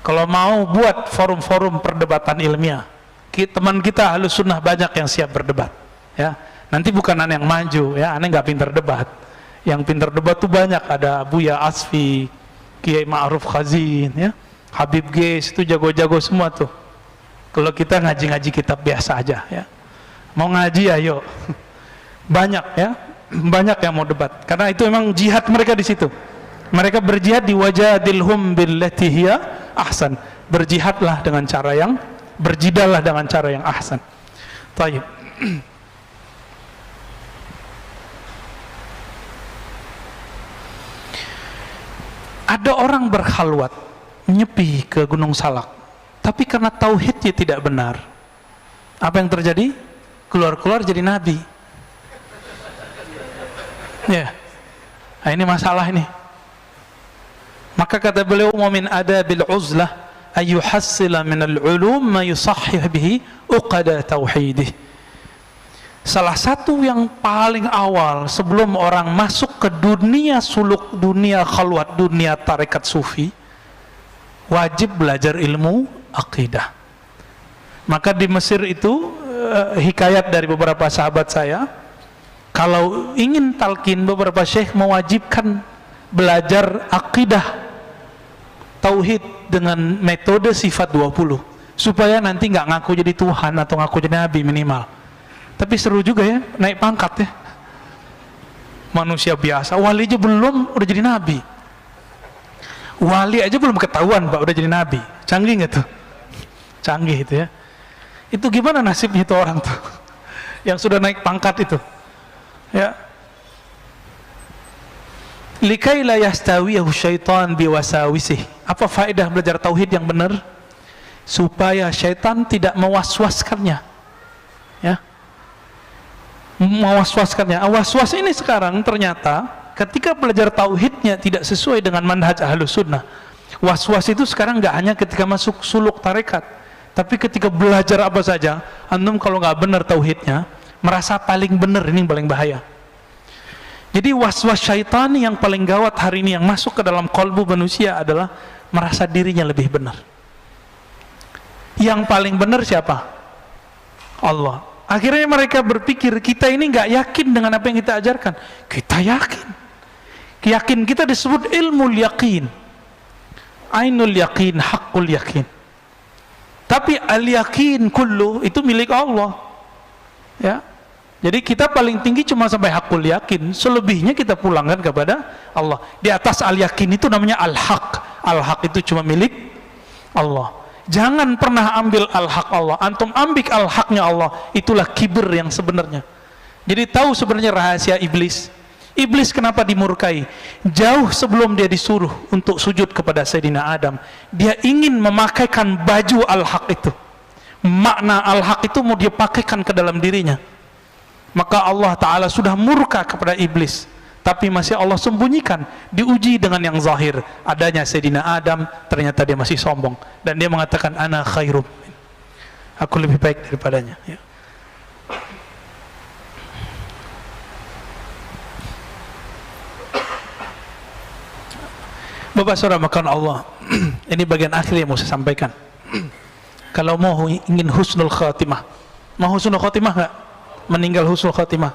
Kalau mau buat forum-forum perdebatan ilmiah, teman kita Ahlus Sunnah banyak yang siap berdebat, ya. Nanti bukan aneh yang maju, ya, aneh nggak pintar debat. Yang pintar debat tuh banyak, ada Buya Asfi, Kiai Ma'ruf Khazin, ya, Habib Geis, itu jago-jago semua tuh. Kalau kita ngaji-ngaji kitab biasa aja, ya. Mau ngaji ayo, banyak, ya, banyak yang mau debat, karena itu memang jihad mereka di situ. Mereka berjihad di wajadilhum billati hiya ahsan. Berjihadlah dengan cara yang, berjidallah dengan cara yang ahsan. Taib. Ada orang berkhalwat, nyepi ke Gunung Salak, tapi karena tauhidnya tidak benar, apa yang terjadi? Keluar-keluar jadi nabi. Ya, nah, ini masalah ini. Maka kata beliau, wa min adabil uzlah ayyuhassila minal ulum ma yusahhih bihi uqada tauhidih. Salah satu yang paling awal sebelum orang masuk ke dunia suluk, dunia khalwat, dunia tarekat sufi, wajib belajar ilmu akidah. Maka di Mesir itu hikayat dari beberapa sahabat saya, kalau ingin talqin, beberapa syekh mewajibkan belajar akidah tauhid dengan metode sifat 20, supaya nanti nggak ngaku jadi Tuhan atau ngaku jadi Nabi minimal. Tapi seru juga ya, naik pangkat ya. Manusia biasa, wali aja belum udah jadi Nabi. Wali aja belum ketahuan Pak udah jadi Nabi. Canggih nggak tuh? Canggih itu ya. Itu gimana nasibnya itu orang tuh yang sudah naik pangkat itu, ya. Likai la yastawiyahu syaitan biwasawisih. Apa faedah belajar tauhid yang benar? Supaya syaitan tidak mewaswaskannya, ya. mewaswaskannya. Was-was ini sekarang ternyata ketika belajar tauhidnya tidak sesuai dengan manhaj Ahlus Sunnah. Was-was itu sekarang nggak hanya ketika masuk suluk tarekat, tapi ketika belajar apa saja, antum kalau nggak benar tauhidnya, merasa paling benar, ini yang paling bahaya. Jadi was-was syaitan yang paling gawat hari ini yang masuk ke dalam kalbu manusia adalah merasa dirinya lebih benar. Yang paling benar siapa? Allah. Akhirnya mereka berpikir kita ini nggak yakin dengan apa yang kita ajarkan. Kita yakin. Yakin kita disebut ilmu yakin, ainul yakin, haqqul yakin. Tapi al yakin kullu itu milik Allah. Ya. Jadi kita paling tinggi cuma sampai hakul yakin, selebihnya kita pulangkan kepada Allah. Di atas al yakin itu namanya al haq. Al haq itu cuma milik Allah. Jangan pernah ambil al haq Allah. Antum ambil al haqnya Allah, itulah kibir yang sebenarnya. Jadi tahu sebenarnya rahasia iblis. Iblis kenapa dimurkai? Jauh sebelum dia disuruh untuk sujud kepada Sayyidina Adam, dia ingin memakaikan baju al haq itu. Makna al haq itu mau dia pakaikan ke dalam dirinya. Maka Allah Ta'ala sudah murka kepada iblis, tapi masih Allah sembunyikan, diuji dengan yang zahir. Adanya Sayyidina Adam, ternyata dia masih sombong, dan dia mengatakan ana khairum, aku lebih baik daripadanya, ya. Bapak saudara makan Allah, ini bagian akhir yang mau saya sampaikan. Kalau mau ingin husnul khatimah, mau husnul khatimah nggak? Meninggal husnul khatimah,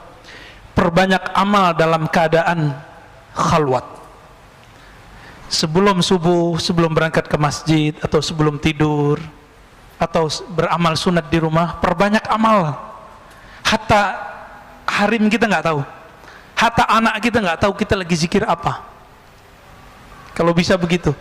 perbanyak amal dalam keadaan khalwat. Sebelum subuh, sebelum berangkat ke masjid, atau sebelum tidur, atau beramal sunat di rumah, perbanyak amal. Hatta harim kita nggak tahu, hatta anak kita nggak tahu kita lagi zikir apa. Kalau bisa begitu.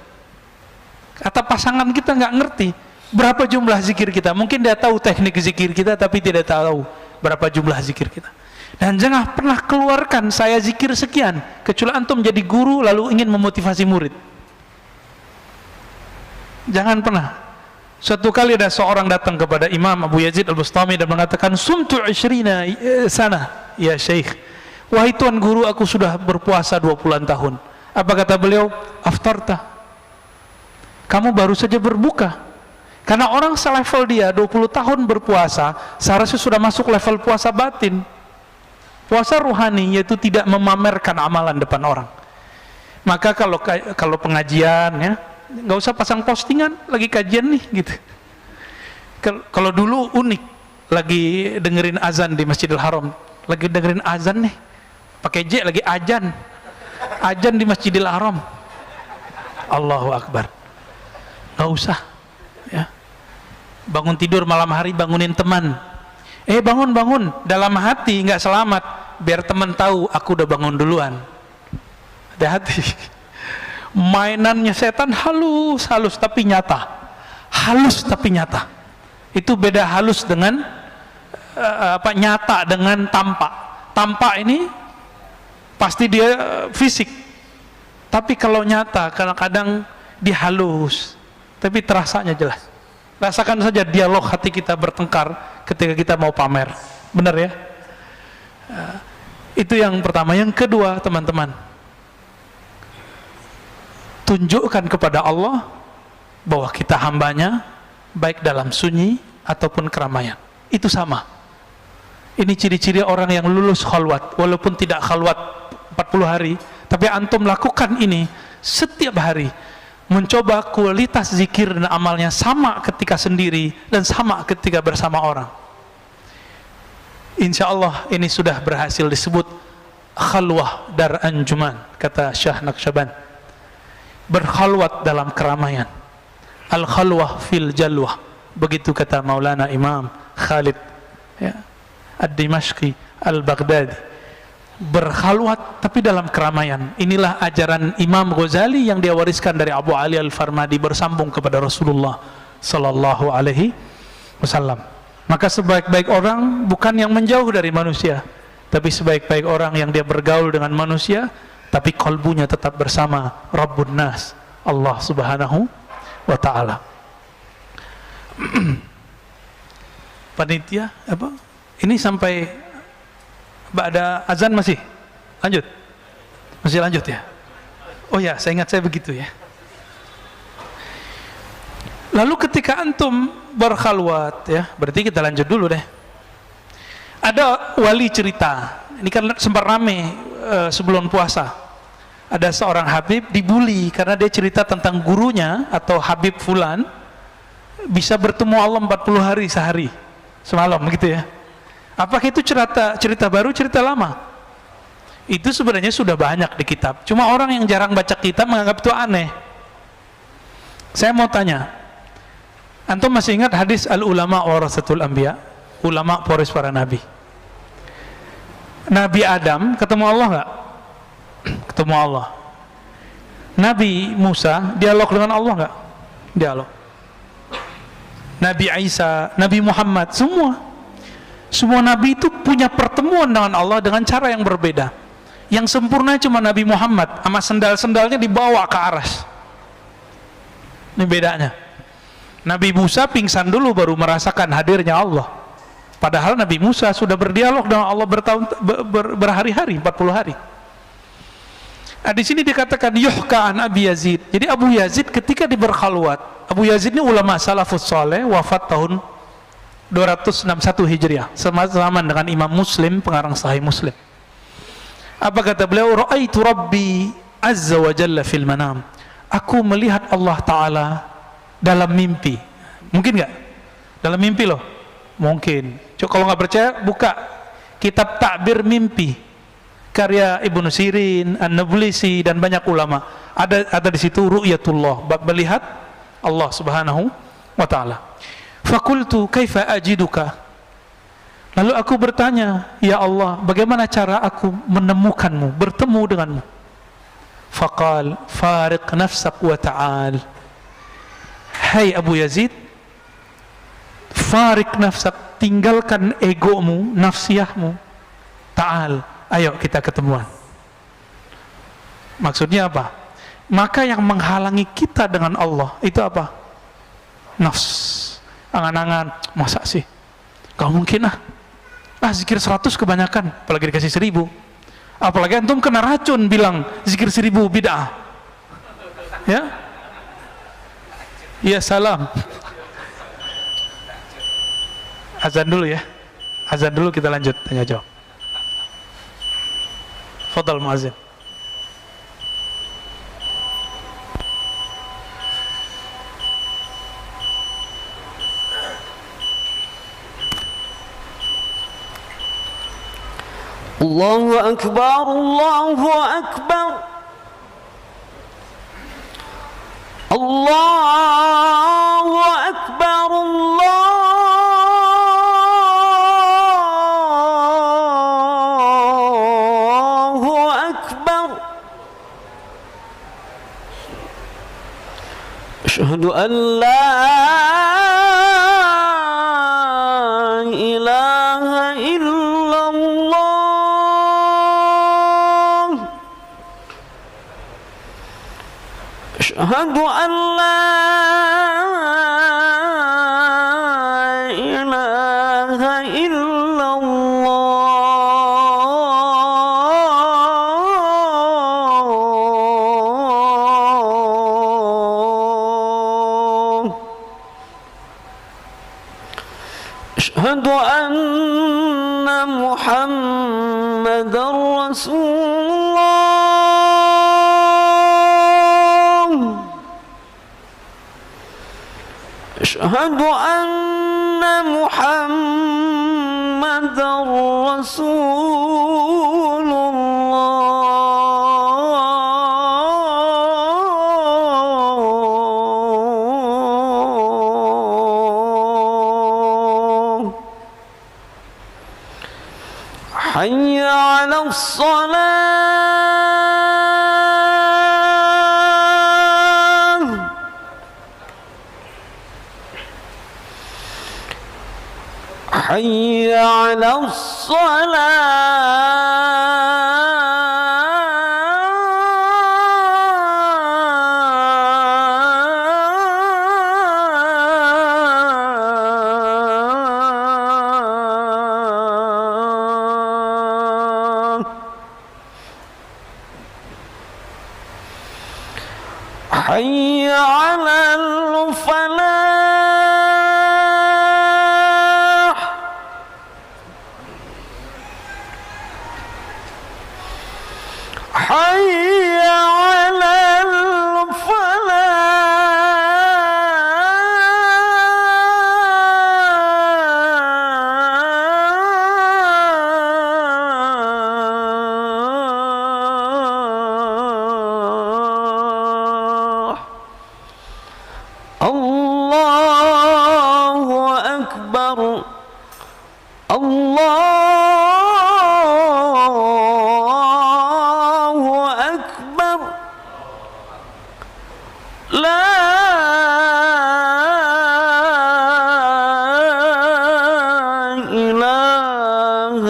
Hatta pasangan kita nggak ngerti berapa jumlah zikir kita. Mungkin dia tahu teknik zikir kita, tapi tidak tahu berapa jumlah zikir kita. Dan jangan pernah keluarkan saya zikir sekian, kecuali antum jadi guru lalu ingin memotivasi murid. Jangan pernah. Suatu kali ada seorang datang kepada Imam Abu Yazid Al-Bustami dan mengatakan, sumtu 20 sana ya Syekh, wahai tuan guru, aku sudah berpuasa 20 tahun. Apa kata beliau? Aftarta, kamu baru saja berbuka. Karena orang selevel dia 20 tahun berpuasa, seharusnya sudah masuk level puasa batin. Puasa ruhani, yaitu tidak memamerkan amalan depan orang. Maka kalau pengajian, ya, nggak usah pasang postingan lagi kajian nih, gitu. Kalau dulu unik, lagi dengerin azan di Masjidil Haram, lagi dengerin azan nih, pakai J lagi azan di Masjidil Haram. Allahu Akbar. Nggak usah. Ya. Bangun tidur malam hari, bangunin teman, bangun dalam hati nggak selamat, biar teman tahu aku udah bangun duluan. Hati-hati. Mainannya setan halus tapi nyata, itu beda. Halus dengan nyata dengan tampak ini pasti dia fisik, tapi kalau nyata kadang-kadang dia halus tapi terasanya jelas. Rasakan saja dialog hati kita bertengkar ketika kita mau pamer. Benar ya? Itu yang pertama. Yang kedua, teman-teman, tunjukkan kepada Allah bahwa kita hambanya, baik dalam sunyi ataupun keramaian. Itu sama. Ini ciri-ciri orang yang lulus khalwat. Walaupun tidak khalwat 40 hari, tapi antum lakukan ini setiap hari. Mencoba kualitas zikir dan amalnya sama ketika sendiri dan sama ketika bersama orang. Insya Allah ini sudah berhasil disebut khalwah dar anjuman, kata Syah Naqsyaband. Berkhalwat dalam keramaian. Al khalwah fil jalwah, begitu kata Maulana Imam Khalid, ya, Ad-Dimashqi Al-Baghdadi. Berkhalwat tapi dalam keramaian. Inilah ajaran Imam Ghazali yang dia wariskan dari Abu Ali Al-Farmadi, bersambung kepada Rasulullah Sallallahu Alaihi Wasallam. Maka sebaik-baik orang bukan yang menjauh dari manusia, tapi sebaik-baik orang yang dia bergaul dengan manusia, tapi kalbunya tetap bersama Rabbun Nas, Allah Subhanahu wa Ta'ala. Panitia apa? Ini sampai Ba'da azan masih? Lanjut? Masih lanjut ya? Oh ya, saya ingat saya begitu ya. Lalu ketika antum berkhalwat ya, berarti kita lanjut dulu deh. Ada wali cerita, ini kan sempat rame sebelum puasa. Ada seorang Habib dibully karena dia cerita tentang gurunya atau Habib Fulan bisa bertemu Allah 40 hari sehari semalam gitu ya. Apakah itu cerita baru, cerita lama? Itu sebenarnya sudah banyak di kitab. Cuma orang yang jarang baca kitab menganggap itu aneh. Saya mau tanya, antum masih ingat hadis al-ulama warasatul anbiya? Ulama pewaris para nabi. Nabi Adam ketemu Allah nggak? Ketemu Allah. Nabi Musa dialog dengan Allah nggak? Dialog. Nabi Isa, Nabi Muhammad, semua nabi itu punya pertemuan dengan Allah dengan cara yang berbeda. Yang sempurna cuma Nabi Muhammad, sama sendal-sendalnya dibawa ke aras. Ini bedanya. Nabi Musa pingsan dulu baru merasakan hadirnya Allah. Padahal Nabi Musa sudah berdialog dengan Allah berhari-hari, 40 hari. Nah, di sini dikatakan yuhka an Abi Yazid. Jadi Abu Yazid ketika berkhalwat, Abu Yazid ini ulama salafus saleh, wafat tahun 261 Hijriah, sama dengan Imam Muslim, pengarang Sahih Muslim. Apa kata beliau? Ra'aitu Rabbi Azza wa Jalla fil manam. Aku melihat Allah Ta'ala dalam mimpi. Mungkin nggak? Dalam mimpi loh? Mungkin. Coba kalau nggak percaya, buka kitab Ta'bir Mimpi karya Ibnu Sirin, An-Nablisi dan banyak ulama. Ada di situ ru'yatullah, melihat Allah Subhanahu wa Ta'ala. Fakultu kaifa ajiduka. Lalu aku bertanya, ya Allah, bagaimana cara aku menemukanmu, bertemu denganmu? Faqal fariq nafsak wa ta'al. Hai Abu Yazid, fariq nafsak, tinggalkan egomu, nafsiyahmu. Ta'al, ayo kita ketemuan. Maksudnya apa? Maka yang menghalangi kita dengan Allah itu apa? Nafs. Angan-angan, masa sih? Gak mungkin zikir 100 kebanyakan, apalagi dikasih 1000. Apalagi antum kena racun bilang zikir 1000 bid'ah. Ya? Ya salam. Azan dulu ya. Azan dulu kita lanjut tanya jawab. Fadal muazzin. Allahu Akbar, Allahu Akbar, Allahu Akbar, Allahu Akbar. Asyhadu an la ilaha illallah. Asyhadu an la ilaha illallah. Asyhadu anna Muhammadar Rasulullah. Asyhadu anna Muhammadar Rasulullah. Hayya 'alas shalah. Hayya 'alas shalah. حي على الفلاح حي على الفلاح الله أكبر الله أكبر لا إله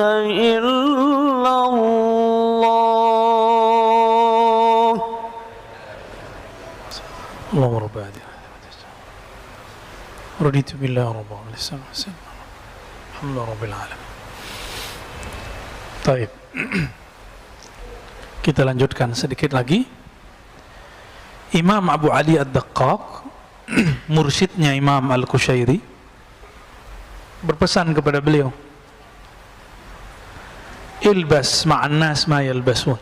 إلا الله اللهم رب هذه رضيت بالله ربا والإسلام حسنا الحمد لله رب العالمين. Baik. Kita lanjutkan sedikit lagi. Imam Abu Ali Ad-Daqqaq, mursyidnya Imam Al-Qushairi, berpesan kepada beliau, ilbas ma'an nas ma yalbasun.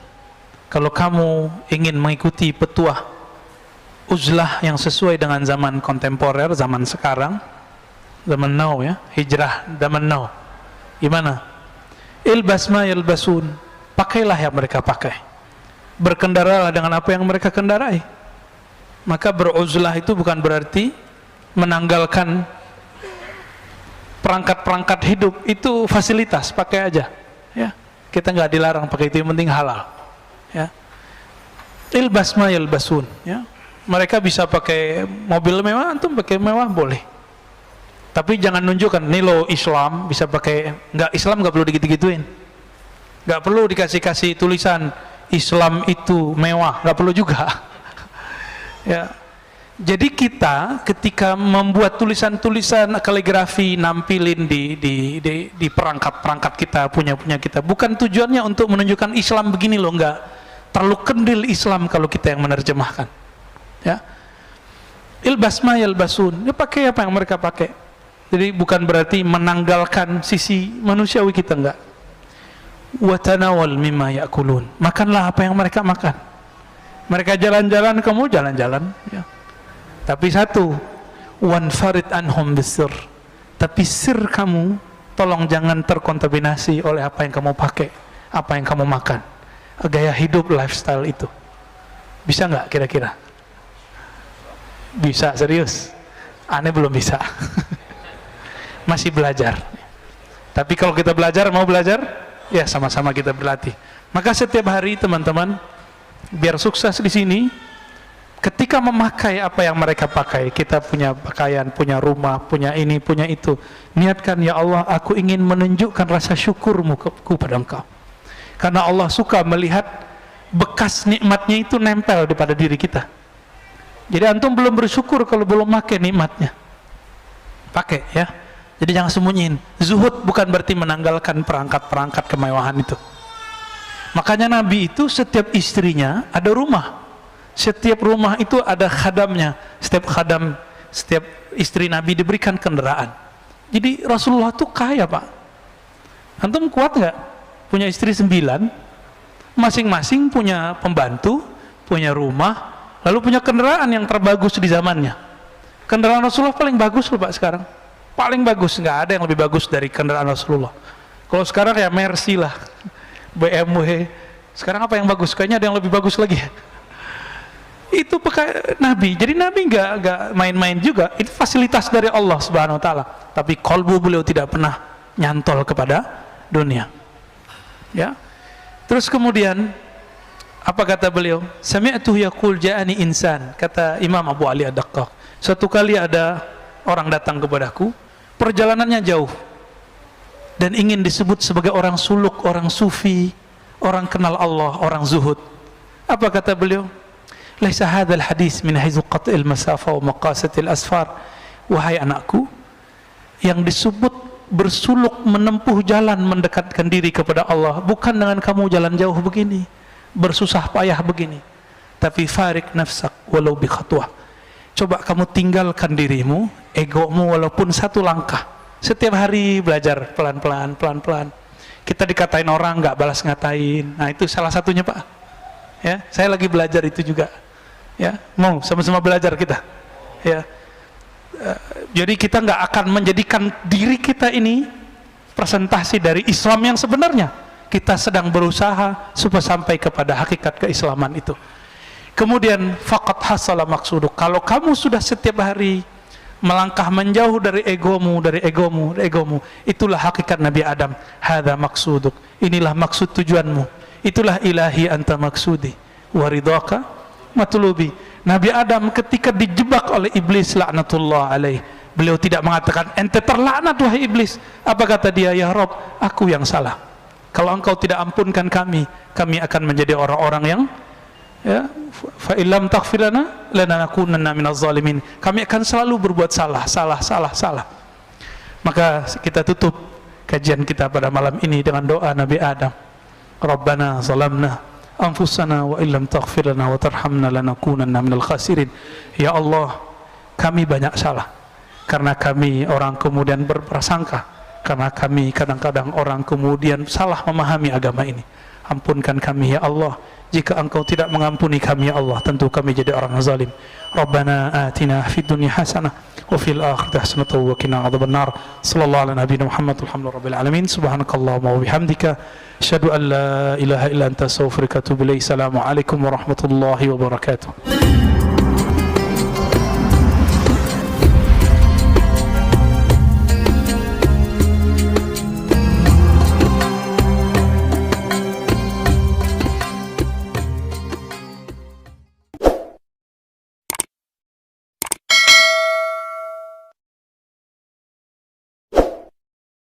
Kalau kamu ingin mengikuti petuah uzlah yang sesuai dengan zaman kontemporer, zaman sekarang, zaman now ya, hijrah zaman now, gimana? Ilbas ma yalbasun, pakailah yang mereka pakai, berkendaralah dengan apa yang mereka kendarai. Maka beruzlah itu bukan berarti menanggalkan perangkat-perangkat hidup, itu fasilitas, pakai aja ya, kita nggak dilarang pakai itu, yang penting halal ya. Ilbas ma yalbasun ya, mereka bisa pakai mobil mewah, antum pakai mewah boleh, tapi jangan nunjukkan nih lo Islam bisa pakai. Nggak, Islam nggak perlu digitu-gituin, nggak perlu dikasih tulisan Islam itu mewah, nggak perlu juga ya. Jadi kita ketika membuat tulisan-tulisan kaligrafi, nampilin di perangkat-perangkat kita, punya kita, bukan tujuannya untuk menunjukkan Islam begini loh, nggak. Terlalu kendil Islam kalau kita yang menerjemahkan ya. Ilbas ma yalbasun, ya pakai apa yang mereka pakai. Jadi bukan berarti menanggalkan sisi manusiawi kita, enggak. Watanawal mimma yakulun, makanlah apa yang mereka makan. Mereka jalan-jalan, kamu jalan-jalan ya. Tapi satu, wanfarid anhum bisir, tapi sir kamu tolong jangan terkontaminasi oleh apa yang kamu pakai, apa yang kamu makan, gaya hidup, lifestyle itu. Bisa nggak kira-kira? Bisa, serius? Aneh belum bisa. Masih belajar. Tapi kalau kita belajar, mau belajar, ya sama-sama kita berlatih. Maka setiap hari teman-teman, biar sukses di sini, ketika memakai apa yang mereka pakai, kita punya pakaian, punya rumah, punya ini, punya itu, niatkan, ya Allah, aku ingin menunjukkan rasa syukurmu kepada Engkau, karena Allah suka melihat bekas nikmatnya itu nempel pada diri kita. Jadi antum belum bersyukur kalau belum pakai nikmatnya, pakai ya. Jadi jangan sembunyiin. Zuhud bukan berarti menanggalkan perangkat-perangkat kemewahan itu. Makanya Nabi itu setiap istrinya ada rumah, setiap rumah itu ada khadamnya, setiap istri Nabi diberikan kendaraan. Jadi Rasulullah tuh kaya, Pak. Antum kuat nggak punya istri 9, masing-masing punya pembantu, punya rumah, lalu punya kendaraan yang terbagus di zamannya. Kendaraan Rasulullah paling bagus loh Pak sekarang, paling bagus, nggak ada yang lebih bagus dari kendaraan Rasulullah. Kalau sekarang ya Mercy lah, BMW. Sekarang apa yang bagus? Kayaknya ada yang lebih bagus lagi. Itu pakai Nabi. Jadi Nabi nggak main-main juga. Itu fasilitas dari Allah Subhanahu Wa Taala. Tapi kalbu beliau tidak pernah nyantol kepada dunia. Ya. Terus kemudian apa kata beliau? Sami'tu yaqul ja'ani insan. Kata Imam Abu Ali Ad-Daqqaq. Suatu kali ada orang datang kepadaku, perjalanannya jauh, dan ingin disebut sebagai orang suluk, orang sufi, orang kenal Allah, orang zuhud. Apa kata beliau? Laisa hadzal hadis min haythu qat'il masafa wa maqasatil asfar. Wahai anakku, yang disebut bersuluk, menempuh jalan, mendekatkan diri kepada Allah, bukan dengan kamu jalan jauh begini, bersusah payah begini, tapi farik nafsak walau bi khatwah. Coba kamu tinggalkan dirimu, egomu walaupun satu langkah. Setiap hari belajar pelan-pelan, pelan-pelan. Kita dikatain orang nggak balas ngatain. Nah, itu salah satunya, Pak. Ya, saya lagi belajar itu juga. Ya, mau sama-sama belajar kita. Ya. Jadi kita nggak akan menjadikan diri kita ini presentasi dari Islam yang sebenarnya. Kita sedang berusaha supaya sampai kepada hakikat keislaman itu. Kemudian faqad hasala maksuduk. Kalau kamu sudah setiap hari melangkah menjauh dari egomu, itulah hakikat Nabi Adam. Hadza maksuduk. Inilah maksud tujuanmu. Itulah ilahi anta maksudi wa ridhaka matlubi. Nabi Adam ketika dijebak oleh iblis laknatullah alaih, beliau tidak mengatakan ente terlaknat wahai iblis. Apa kata dia? Ya Rob, aku yang salah. Kalau engkau tidak ampunkan kami akan menjadi orang-orang yang fa illam taghfir lana lanakunanna minaz zalimin. Kami akan selalu berbuat salah. Maka kita tutup kajian kita pada malam ini dengan doa Nabi Adam. Rabbana zalamna anfusana wa illam taghfir lana wa tarhamna lanakunanna minal khasirin. Ya Allah, kami banyak salah karena kami orang kemudian berprasangka, karena kami kadang-kadang orang kemudian salah memahami agama ini. Ampunkan kami ya Allah. Jika engkau tidak mengampuni kami ya Allah, tentu kami jadi orang zalim. Rabbana atina fid dunya hasanah wa fil akhirati hasanah wa qina adzabannar. Sallallahu ala nabiyina Muhammad walhamdulillahirabbil alamin. Subhanakallahumma wa bihamdika asyhadu an la ilaha illa anta astaghfiruka wa atubu ilaik. Assalamu alaikum warahmatullahi wabarakatuh.